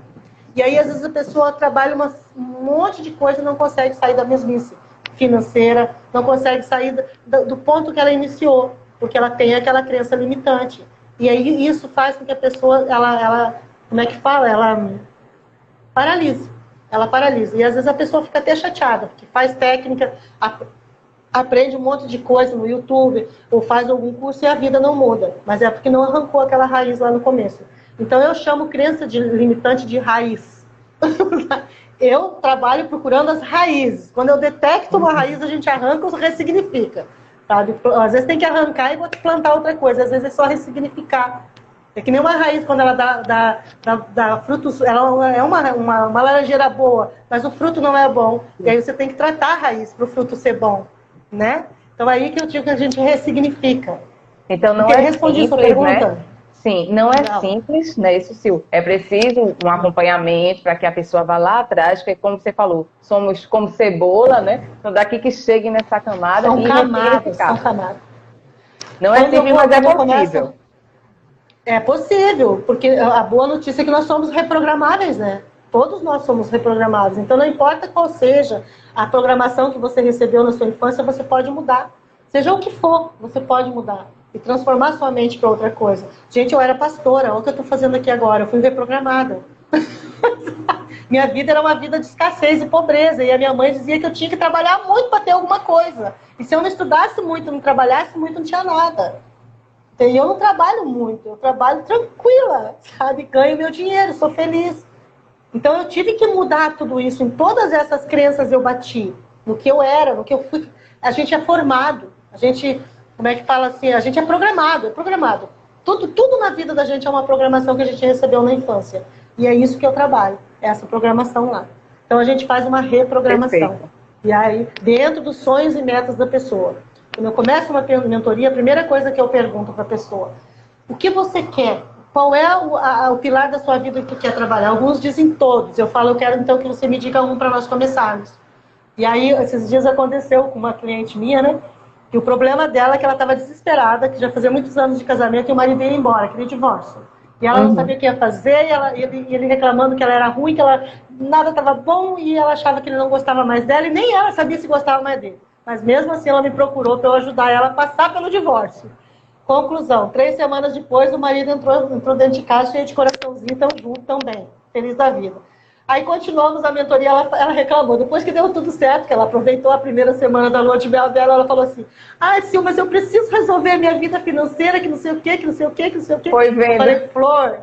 E aí, às vezes, a pessoa trabalha um monte de coisa e não consegue sair da mesmice financeira, não consegue sair do ponto que ela iniciou, porque ela tem aquela crença limitante. E aí isso faz com que a pessoa, ela como é que fala? Ela paralisa. Ela paralisa. E às vezes a pessoa fica até chateada, porque faz técnica, aprende um monte de coisa no YouTube, ou faz algum curso e a vida não muda. Mas é porque não arrancou aquela raiz lá no começo. Então eu chamo crença limitante de raiz. Eu trabalho procurando as raízes. Quando eu detecto uma raiz, a gente arranca ou ressignifica. Sabe? Às vezes tem que arrancar e vou te plantar outra coisa. Às vezes é só ressignificar. É que nem uma raiz, quando ela dá frutos, ela é uma laranjeira boa, mas o fruto não é bom. E aí você tem que tratar a raiz para o fruto ser bom. Né? Então aí que eu digo que a gente ressignifica. Então não porque é respondi simples, sua pergunta. Né? Sim, não é simples, né? Isso sim. É preciso um acompanhamento para que a pessoa vá lá atrás, porque como você falou, somos como cebola, né? Então daqui que chegue nessa camada são e camadas, são camadas. Não é simples, mas é possível. É possível, porque a boa notícia é que nós somos reprogramáveis, né? Todos nós somos reprogramáveis. Então não importa qual seja a programação que você recebeu na sua infância, você pode mudar. Seja o que for, você pode mudar. E transformar sua mente para outra coisa. Gente, eu era pastora, olha o que eu estou fazendo aqui agora. Eu fui reprogramada. Minha vida era uma vida de escassez e pobreza. E a minha mãe dizia que eu tinha que trabalhar muito para ter alguma coisa. E se eu não estudasse muito, não trabalhasse muito, não tinha nada. E eu não trabalho muito, eu trabalho tranquila, sabe? Ganho meu dinheiro, sou feliz. Então eu tive que mudar tudo isso. Em todas essas crenças eu bati. No que eu era, no que eu fui. A gente é formado. A gente... Como é que fala assim? A gente é programado, é programado. Tudo na vida da gente é uma programação que a gente recebeu na infância. E é isso que eu trabalho, essa programação lá. Então a gente faz uma reprogramação. Perfeito. E aí, dentro dos sonhos e metas da pessoa. Quando eu começo uma mentoria, a primeira coisa que eu pergunto para a pessoa: o que você quer? Qual é o pilar da sua vida que tu quer trabalhar? Alguns dizem todos. Eu falo, eu quero então que você me diga um para nós começarmos. E aí, esses dias aconteceu com uma cliente minha, né? Que o problema dela é que ela estava desesperada, que já fazia muitos anos de casamento e o marido ia embora, queria divórcio. E ela não sabia o que ia fazer, e ele reclamando que ela era ruim, que nada estava bom, e ela achava que ele não gostava mais dela, e nem ela sabia se gostava mais dele. Mas mesmo assim ela me procurou para eu ajudar ela a passar pelo divórcio. Conclusão, 3 semanas depois o marido entrou dentro de casa cheio de coraçãozinho, tão junto, tão bem, feliz da vida. Aí continuamos a mentoria, ela reclamou. Depois que deu tudo certo, que ela aproveitou a primeira semana da lua de mel dela, ela falou assim: Sil, mas eu preciso resolver a minha vida financeira, que não sei o quê, que não sei o quê, que não sei o quê. Foi vendo. Eu falei, Flor,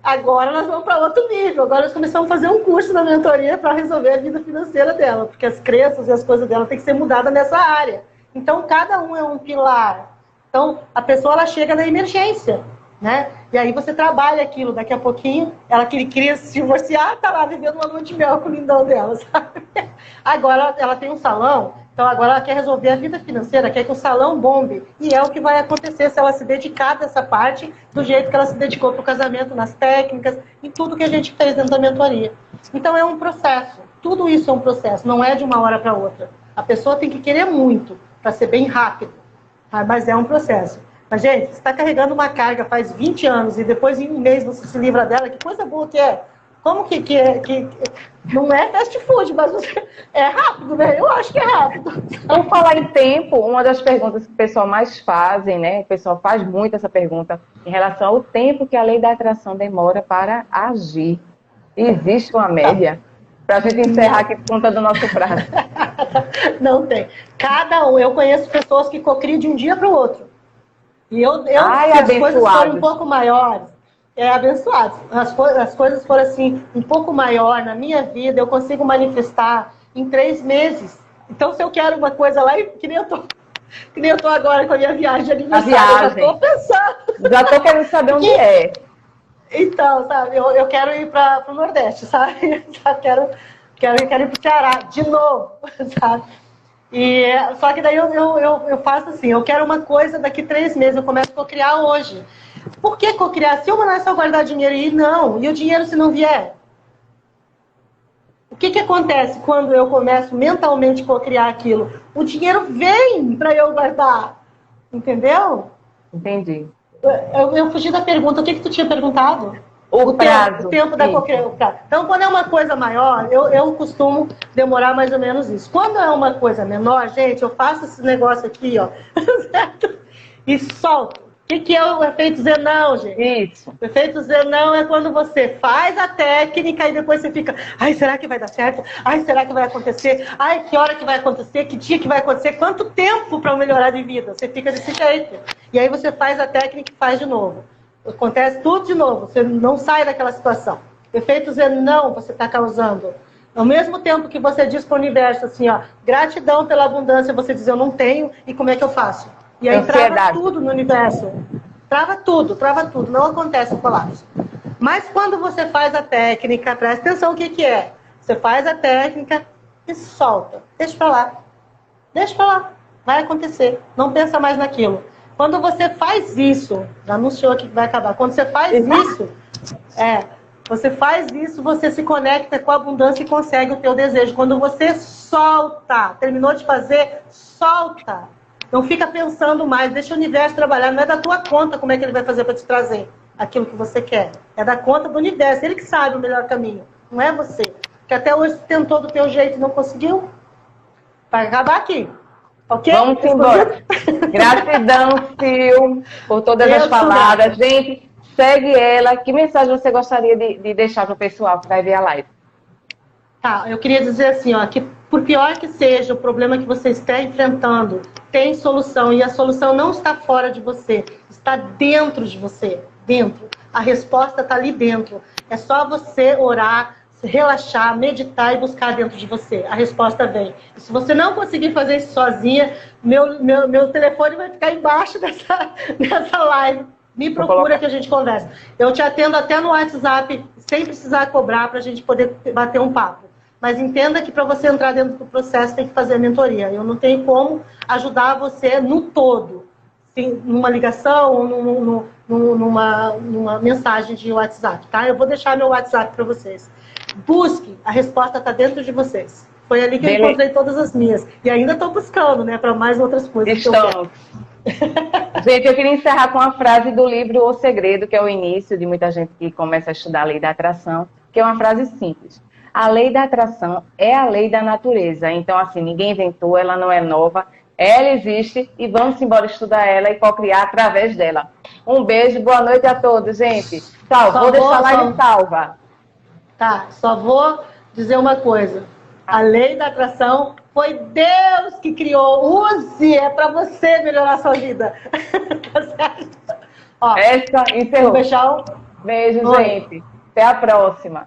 agora nós vamos para outro nível. Agora nós começamos a fazer um curso na mentoria para resolver a vida financeira dela, porque as crenças e as coisas dela têm que ser mudadas nessa área. Então, cada um é um pilar. Então, a pessoa ela chega na emergência, né? E aí você trabalha aquilo, daqui a pouquinho, ela queria se divorciar, tá lá vivendo uma lua de mel com o lindão dela, sabe? Agora ela tem um salão, então agora ela quer resolver a vida financeira, quer que o salão bombe. E é o que vai acontecer se ela se dedicar dessa parte, do jeito que ela se dedicou para o casamento, nas técnicas, em tudo que a gente fez dentro da mentoria. Então é um processo, tudo isso é um processo, não é de uma hora para outra. A pessoa tem que querer muito, para ser bem rápido, mas é um processo. Mas, gente, você está carregando uma carga faz 20 anos e depois em um mês você se livra dela, que coisa boa que é. Como que é? Não é fast food, mas é rápido, né? Eu acho que é rápido. Vamos falar em tempo, uma das perguntas que o pessoal mais fazem, né? O pessoal faz muito essa pergunta em relação ao tempo que a lei da atração demora para agir. Existe uma média? Para a gente encerrar aqui por conta do nosso prazo. Não tem. Cada um, eu conheço pessoas que cocriam de um dia para o outro. E eu se as coisas forem um pouco maiores, abençoados. As coisas forem assim, um pouco maior na minha vida, eu consigo manifestar em 3 meses. Então, se eu quero uma coisa lá, que nem eu tô agora com a minha viagem de aniversário, eu já estou pensando. Já estou querendo saber onde é. Então, sabe, eu quero ir para o Nordeste, sabe? Já quero ir para o Ceará, de novo, sabe? Só que daí eu faço assim, eu quero uma coisa daqui 3 meses, eu começo a cocriar hoje. Por que cocriar? Se eu mandar só guardar dinheiro e não, e o dinheiro se não vier? O que acontece quando eu começo mentalmente a cocriar aquilo? O dinheiro vem para eu guardar, entendeu? Entendi. Eu fugi da pergunta, o que tu tinha perguntado? O prazo. O tempo da cocriação. Então, quando é uma coisa maior, eu costumo demorar mais ou menos isso. Quando é uma coisa menor, gente, eu faço esse negócio aqui, ó, certo? E solto. O que é o efeito dizer não, gente? Isso. O efeito dizer não é quando você faz a técnica e depois você fica, ai, será que vai dar certo? Ai, será que vai acontecer? Ai, que hora que vai acontecer? Que dia que vai acontecer? Quanto tempo para melhorar de vida? Você fica desse jeito. E aí você faz a técnica e faz de novo. Acontece tudo de novo. Você não sai daquela situação. O efeito dizer não você está causando. Ao mesmo tempo que você diz para o universo assim, ó, gratidão pela abundância, você diz eu não tenho e como é que eu faço? E aí trava tudo no universo. Trava tudo, não acontece o colapso. Mas quando você faz a técnica, presta atenção o que é. Você faz a técnica e solta. Deixa pra lá. Deixa pra lá. Vai acontecer. Não pensa mais naquilo. Quando você faz isso, já anunciou aqui que vai acabar. Quando você faz isso, você se conecta com a abundância e consegue o teu desejo. Quando você solta, terminou de fazer, solta. Não fica pensando mais, deixa o universo trabalhar. Não é da tua conta como é que ele vai fazer para te trazer aquilo que você quer. É da conta do universo. Ele que sabe o melhor caminho. Não é você. Que até hoje você tentou do teu jeito e não conseguiu. Vai acabar aqui. Ok? Vamos embora. Gratidão, Sil, por todas as palavras. Gente, segue ela. Que mensagem você gostaria de deixar para o pessoal que vai ver a live? Tá, eu queria dizer assim, ó, que por pior que seja o problema que você está enfrentando, tem solução. E a solução não está fora de você, está dentro de você. Dentro. A resposta está ali dentro. É só você orar, relaxar, meditar e buscar dentro de você. A resposta vem. E se você não conseguir fazer isso sozinha, meu telefone vai ficar embaixo dessa live. Me procura que a gente conversa. Eu te atendo até no WhatsApp, sem precisar cobrar, para a gente poder bater um papo. Mas entenda que para você entrar dentro do processo tem que fazer a mentoria. Eu não tenho como ajudar você no todo. Sim, numa ligação ou numa mensagem de WhatsApp, tá? Eu vou deixar meu WhatsApp para vocês. Busque, a resposta está dentro de vocês. Foi ali que eu encontrei todas as minhas. E ainda estou buscando, né, para mais outras coisas. Estamos. Gente, eu queria encerrar com a frase do livro O Segredo, que é o início de muita gente que começa a estudar a lei da atração, que é uma frase simples. A lei da atração é a lei da natureza. Então, assim, ninguém inventou, ela não é nova, ela existe e vamos embora estudar ela e co-criar através dela. Um beijo, boa noite a todos, gente. Vou deixar a live salva. Tá, só vou dizer uma coisa. A lei da atração foi Deus que criou. Use, é para você melhorar a sua vida. Tá certo? Ó, essa encerrou. Um beijão. Beijo, gente. Até a próxima.